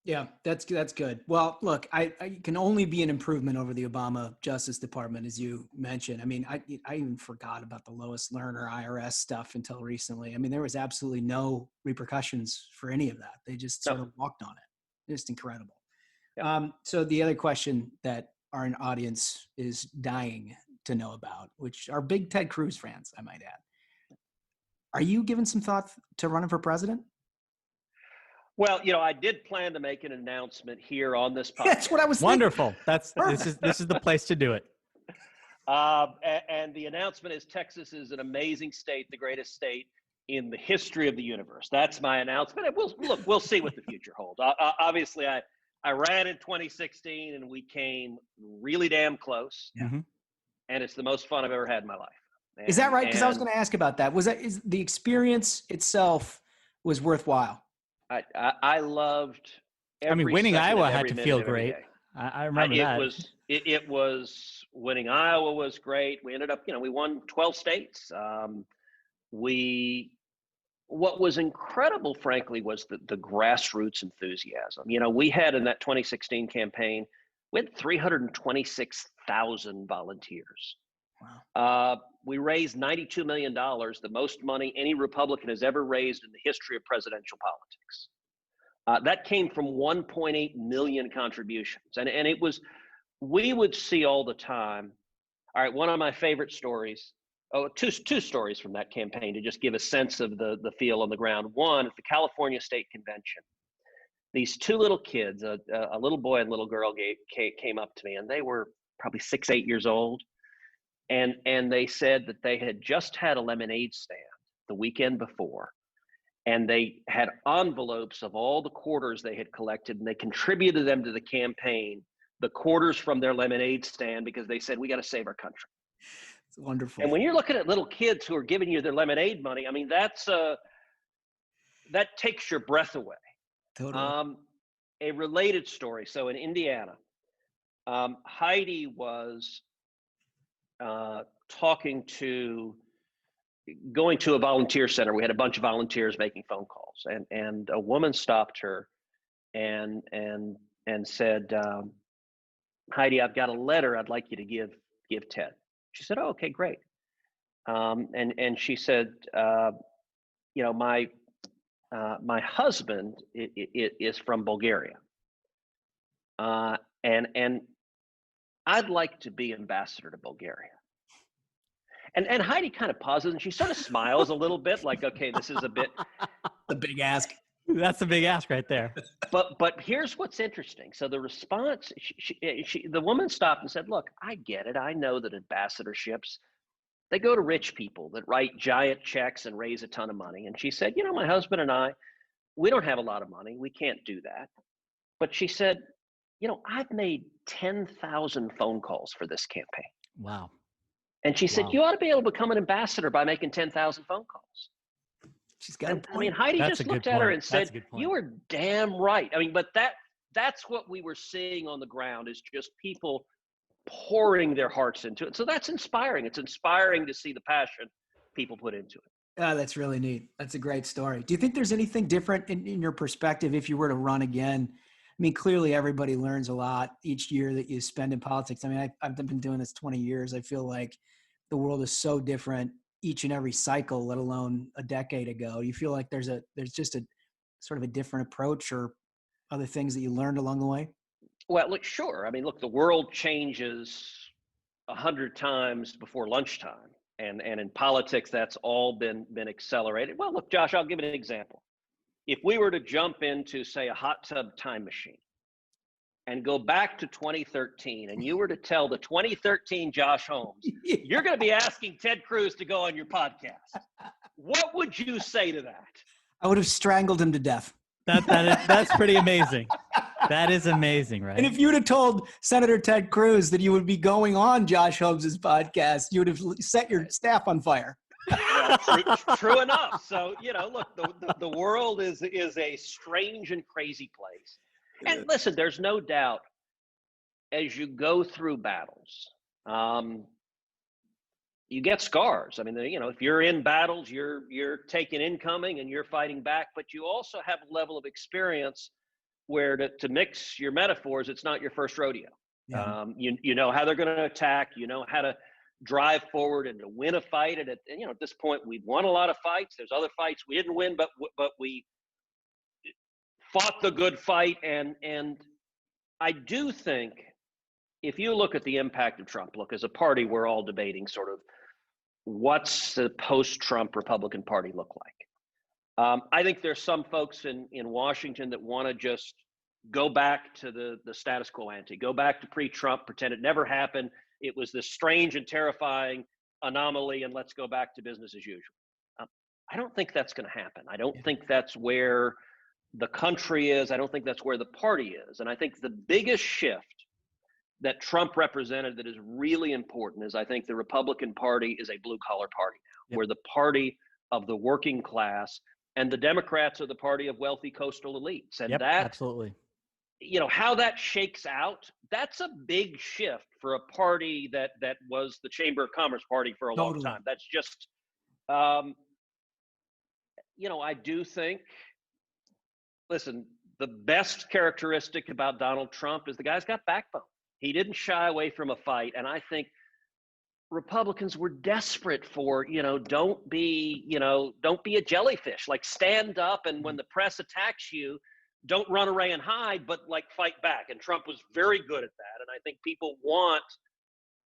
Yeah, that's good. Well, look, I can only be an improvement over the Obama Justice Department, as you mentioned. I mean, I even forgot about the Lois Lerner IRS stuff until recently. I mean, there was absolutely no repercussions for any of that. They just sort of walked on it. Just incredible. Yeah. So the other question that our audience is dying to know about, which are big Ted Cruz fans, I might add. Are you giving some thought to running for president? Well, you know, I did plan to make an announcement here on this podcast. That's what I was thinking. Wonderful. This is the place to do it. And the announcement is Texas is an amazing state, the greatest state in the history of the universe. That's my announcement. And we'll see what the future holds. Obviously, I ran in 2016 and we came really damn close. Yeah. And it's the most fun I've ever had in my life. Is that right? Because I was going to ask about that. Is the experience itself was worthwhile? I loved every winning second Iowa of had every to minute feel of every great. day. I remember that. It was winning Iowa was great. We ended up, we won 12 states. What was incredible, frankly, was the grassroots enthusiasm. You know, we had in that 2016 campaign, we had 326,000 volunteers. Wow. We raised $92 million, the most money any Republican has ever raised in the history of presidential politics. That came from 1.8 million contributions. And it was, we would see all the time. All right, one of my favorite stories, two stories from that campaign to just give a sense of the feel on the ground. One, at the California State Convention, these two little kids, a little boy and little girl came up to me, and they were probably 6, 8 years old. and they said that they had just had a lemonade stand the weekend before, and they had envelopes of all the quarters they had collected, and they contributed them to the campaign, the quarters from their lemonade stand, because they said, we got to save our country. It's wonderful. And when you're looking at little kids who are giving you their lemonade money, I mean, that takes your breath away. Totally. A related story. So in Indiana, Heidi was going to a volunteer center. We had a bunch of volunteers making phone calls, and a woman stopped her and said, Heidi, I've got a letter I'd like you to give Ted. She said, oh, okay, great. And she said, my husband is from Bulgaria, and I'd like to be ambassador to Bulgaria. And Heidi kind of pauses, and she sort of smiles a little bit, like, okay, this is a bit the big ask. That's a big ask right there. But here's what's interesting. So the response, the woman stopped and said, look, I get it. I know that ambassadorships, they go to rich people that write giant checks and raise a ton of money. And she said, my husband and I, we don't have a lot of money. We can't do that. But she said, I've made 10,000 phone calls for this campaign. Wow. And she said, you ought to be able to become an ambassador by making 10,000 phone calls. She's got a point. I mean, Heidi just looked at her and said, you are damn right. I mean, but that's what we were seeing on the ground, is just people pouring their hearts into it. So that's inspiring. It's inspiring to see the passion people put into it. Oh, that's really neat. That's a great story. Do you think there's anything different in your perspective if you were to run again? I mean, clearly everybody learns a lot each year that you spend in politics. I mean, I've been doing this 20 years. I feel like the world is so different each and every cycle, let alone a decade ago. Do you feel like there's just a sort of a different approach or other things that you learned along the way? Well, look, sure. I mean, look, the world changes 100 times before lunchtime. And in politics, that's all been accelerated. Well, look, Josh, I'll give you an example. If we were to jump into, say, a hot tub time machine and go back to 2013, and you were to tell the 2013 Josh Holmes, you're going to be asking Ted Cruz to go on your podcast, what would you say to that? I would have strangled him to death. That's pretty amazing. That is amazing, right? And if you'd have told Senator Ted Cruz that you would be going on Josh Holmes's podcast, you would have set your staff on fire. Well, true enough. So, look, the world is a strange and crazy place. And listen, there's no doubt as you go through battles, you get scars. I mean, if you're in battles, you're taking incoming and you're fighting back, but you also have a level of experience where, to mix your metaphors, it's not your first rodeo. Yeah. You know how they're going to attack, you know how to drive forward and to win a fight. And at this point, we've won a lot of fights. There's other fights we didn't win, but we fought the good fight. And I do think if you look at the impact of Trump, look, as a party, we're all debating sort of what's the post-Trump Republican Party look like. I think there's some folks in Washington that want to just go back to the status quo ante, go back to pre-Trump, pretend it never happened. It was this strange and terrifying anomaly, and let's go back to business as usual. I don't think that's going to happen. I don't think that's where the country is. I don't think that's where the party is. And I think the biggest shift that Trump represented that is really important is I think the Republican Party is a blue-collar party now. Yep. We're the party of the working class, and the Democrats are the party of wealthy coastal elites. And that, absolutely. How that shakes out, that's a big shift for a party that was the Chamber of Commerce party for a long time. That's just, I do think, listen, the best characteristic about Donald Trump is the guy's got backbone. He didn't shy away from a fight. And I think Republicans were desperate for, don't be a jellyfish, like stand up. And when the press attacks you, don't run away and hide, but like fight back. And Trump was very good at that. And I think people want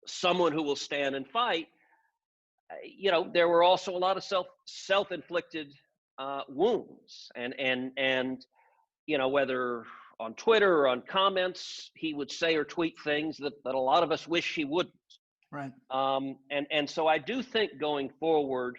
someone who will stand and fight. There were also a lot of self-inflicted wounds, and whether on Twitter or on comments, he would say or tweet things that a lot of us wish he wouldn't. Right. And so I do think going forward,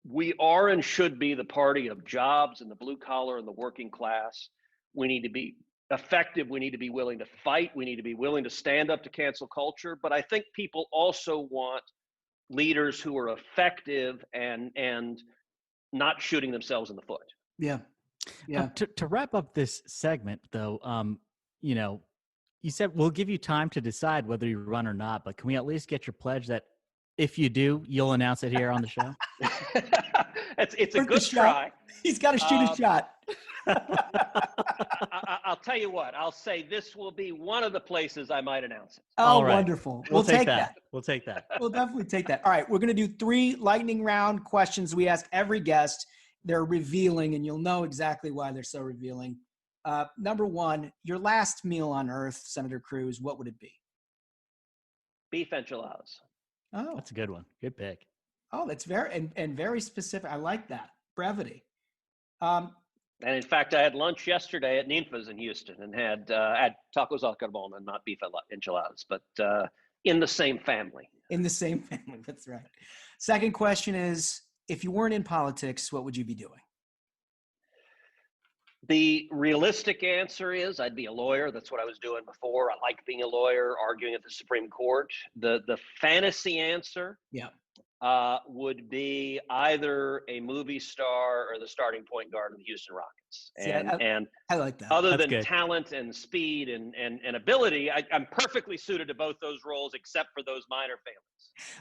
we are and should be the party of jobs and the blue collar and the working class. We need to be effective. We need to be willing to fight. We need to be willing to stand up to cancel culture. But I think people also want leaders who are effective and not shooting themselves in the foot. Yeah. Yeah. To wrap up this segment, though, you said we'll give you time to decide whether you run or not, but can we at least get your pledge that if you do, you'll announce it here on the show? It's a good try. He's got to shoot a shot. I'll tell you what. I'll say this will be one of the places I might announce it. Oh, right. Wonderful. We'll take that. We'll take that. We'll definitely take that. All right. We're going to do 3 lightning round questions we ask every guest. They're revealing, and you'll know exactly why they're so revealing. Number 1, your last meal on Earth, Senator Cruz, what would it be? Beef enchiladas. Oh, that's a good one. Good pick. Oh, that's very and very specific. I like that brevity. And in fact, I had lunch yesterday at Ninfa's in Houston and had tacos al carbone, not beef enchiladas, but in the same family. In the same family. That's right. Second question is, if you weren't in politics, what would you be doing? The realistic answer is I'd be a lawyer. That's what I was doing before. I like being a lawyer, arguing at the Supreme Court. The fantasy answer would be either a movie star or the starting point guard of the Houston Rockets. And I like that. Other That's than good. talent and speed and ability, I'm perfectly suited to both those roles, except for those minor failings.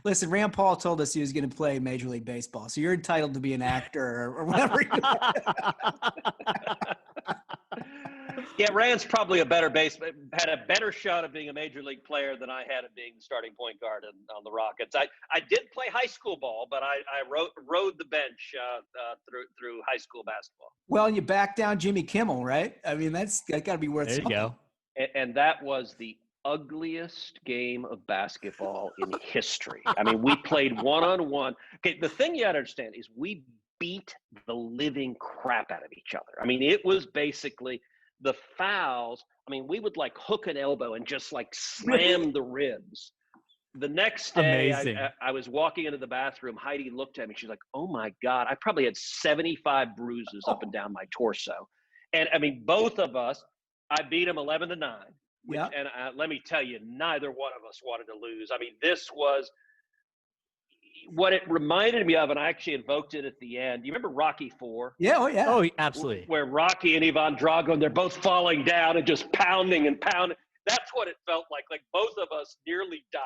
Listen, Rand Paul told us he was going to play Major League Baseball, so you're entitled to be an actor or whatever. Yeah, Rand's probably had a better shot of being a major league player than I had of being the starting point guard on the Rockets. I did play high school ball, but I rode the bench through high school basketball. Well, you backed down Jimmy Kimmel, right? I mean, that's got to be worth There you something. go. And that was the ugliest game of basketball in history. I mean, we played one-on-one. Okay, the thing you got to understand is we beat the living crap out of each other. I mean, it was basically the fouls. I mean, we would like hook an elbow and just like slam the ribs. The next day, I was walking into the bathroom. Heidi looked at me. She's like, "Oh my God, I probably had 75 bruises up and down my torso." And I mean, both of us, I beat them 11-9. Yeah. And let me tell you, neither one of us wanted to lose. I mean, this was what it reminded me of, and I actually invoked it at the end. You remember Rocky IV? Yeah, oh yeah. Oh, absolutely. Where Rocky and Ivan Drago, and they're both falling down and just pounding and pounding. That's what it felt like. Like both of us nearly died.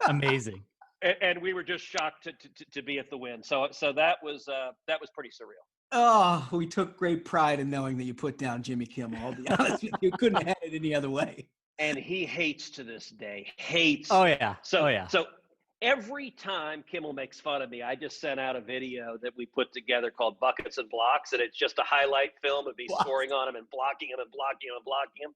Amazing. And we were just shocked to be at the win. So that was pretty surreal. Oh, we took great pride in knowing that you put down Jimmy Kimmel. I'll be honest with you. Couldn't have had it any other way. And he hates to this day. Hates. Oh yeah. So yeah. So every time Kimmel makes fun of me, I just sent out a video that we put together called Buckets and Blocks, and it's just a highlight film of me scoring on him and blocking him and blocking him and blocking him.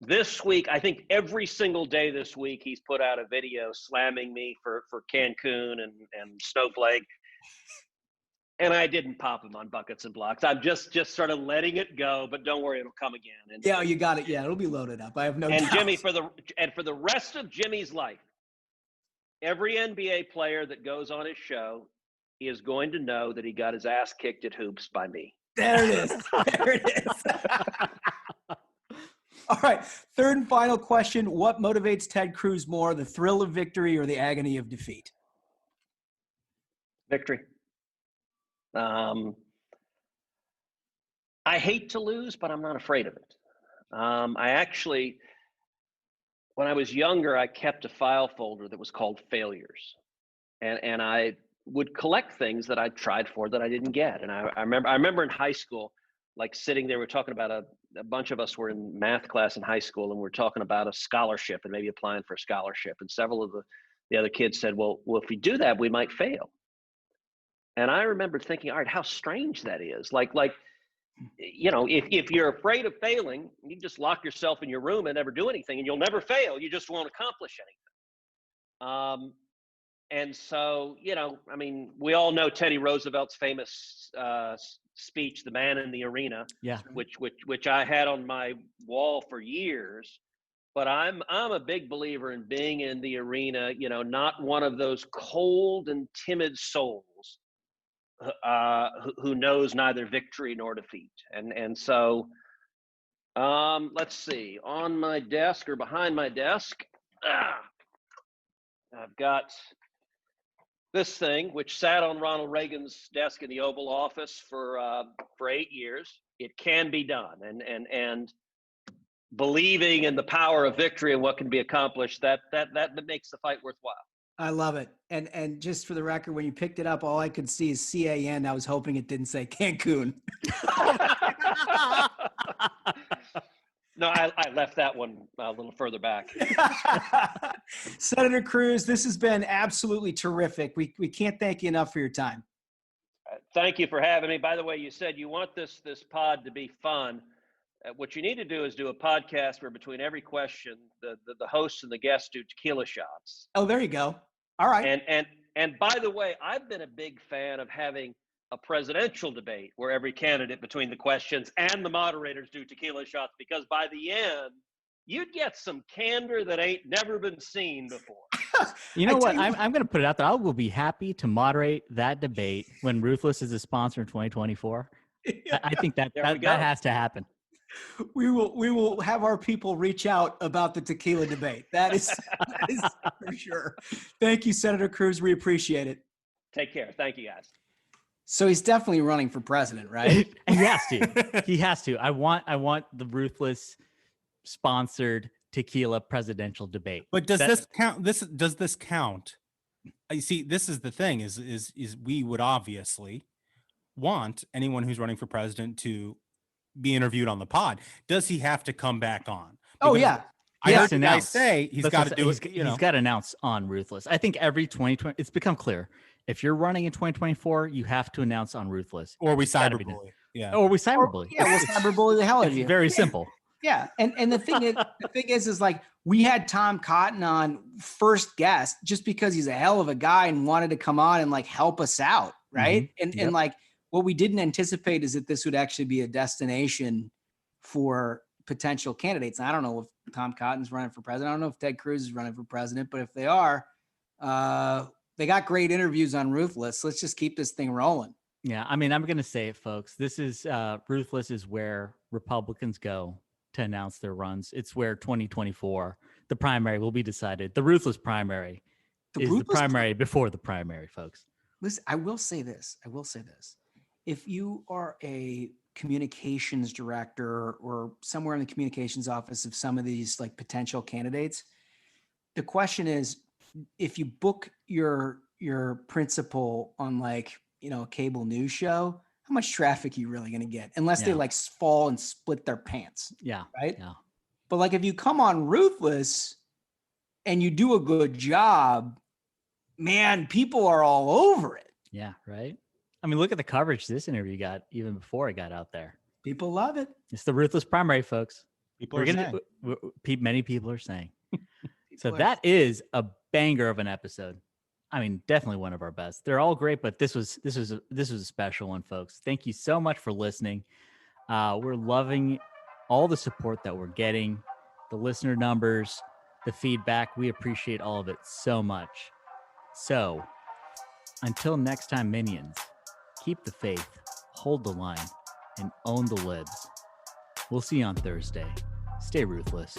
This week, I think every single day this week, he's put out a video slamming me for Cancun and Snowflake. And I didn't pop him on Buckets and Blocks. I'm just sort of letting it go, but don't worry, it'll come again. And, Yeah, you got it. Yeah, it'll be loaded up. I have no doubt. And Jimmy, for the rest of Jimmy's life, every NBA player that goes on his show is going to know that he got his ass kicked at hoops by me. There it is. There it is. All right. Third and final question. What motivates Ted Cruz more, the thrill of victory or the agony of defeat? Victory. I hate to lose, but I'm not afraid of it. I actually, when I was younger, I kept a file folder that was called failures. And I would collect things that I tried for that I didn't get. And I remember in high school, like sitting there, we're talking about a bunch of us were in math class in high school, and we're talking about a scholarship and maybe applying for a scholarship. And several of the other kids said, well, if we do that, we might fail. And I remember thinking, all right, how strange that is. Like, you know, if you're afraid of failing, you just lock yourself in your room and never do anything, and you'll never fail. You just won't accomplish anything. And so, you know, I mean, we all know Teddy Roosevelt's famous speech, "The Man in the Arena," Yeah. which I had on my wall for years. But I'm a big believer in being in the arena, not one of those cold and timid souls who knows neither victory nor defeat. And so let's see, on my desk or behind my desk, I've got this thing, which sat on Ronald Reagan's desk in the Oval Office for 8 years. It can be done, and believing in the power of victory and what can be accomplished, that makes the fight worthwhile. I love it. And just for the record, when you picked it up, all I could see is CAN. I was hoping it didn't say Cancun. No, I left that one a little further back. Senator Cruz, this has been absolutely terrific. We can't thank you enough for your time. Thank you for having me. By the way, you said you want this pod to be fun. What you need to do is do a podcast where between every question, the hosts and the guests do tequila shots. Oh, there you go. All right. And by the way, I've been a big fan of having a presidential debate where every candidate between the questions and the moderators do tequila shots, because by the end, you'd get some candor that ain't never been seen before. You know what? I'm going to put it out there. I will be happy to moderate that debate when Ruthless is a sponsor in 2024. I think that has to happen. We will have our people reach out about the tequila debate. That is for sure. Thank you, Senator Cruz. We appreciate it. Take care. Thank you, guys. So he's definitely running for president, right? He has to. He has to. I want the Ruthless sponsored tequila presidential debate. But does this count? Does this count? You see, this is the thing: is we would obviously want anyone who's running for president to be interviewed on the pod. Does he have to come back on? Oh yeah. I heard the guy say he's got to do it. He's got to announce on Ruthless. I think every 2020, it's become clear. If you're running in 2024, you have to announce on Ruthless. Or we cyberbully. Yeah. Or we cyberbully. Yeah, we'll cyberbully the hell out of you. Very simple. Yeah. And the thing is like, we had Tom Cotton on first guest just because he's a hell of a guy and wanted to come on and like help us out. Right. Mm-hmm. And like, what we didn't anticipate is that this would actually be a destination for potential candidates. And I don't know if Tom Cotton's running for president. I don't know if Ted Cruz is running for president, but if they are, they got great interviews on Ruthless. Let's just keep this thing rolling. Yeah. I mean, I'm going to say it, folks. This is Ruthless is where Republicans go to announce their runs. It's where 2024, the primary will be decided. The Ruthless primary is the primary before the primary, folks. Listen, I will say this. If you are a communications director or somewhere in the communications office of some of these like potential candidates, the question is, if you book your principal on like, a cable news show, how much traffic are you really going to get? Unless they like fall and split their pants. Yeah. Right. Yeah. But like, if you come on Ruthless and you do a good job, man, people are all over it. Yeah. Right. I mean, look at the coverage this interview got even before it got out there. People love it. It's the Ruthless primary, folks. Many people are saying. So that is a banger of an episode. I mean, definitely one of our best. They're all great, but this was a special one, folks. Thank you so much for listening. We're loving all the support that we're getting, the listener numbers, the feedback. We appreciate all of it so much. So until next time, minions, keep the faith, hold the line, and own the libs. We'll see you on Thursday. Stay ruthless.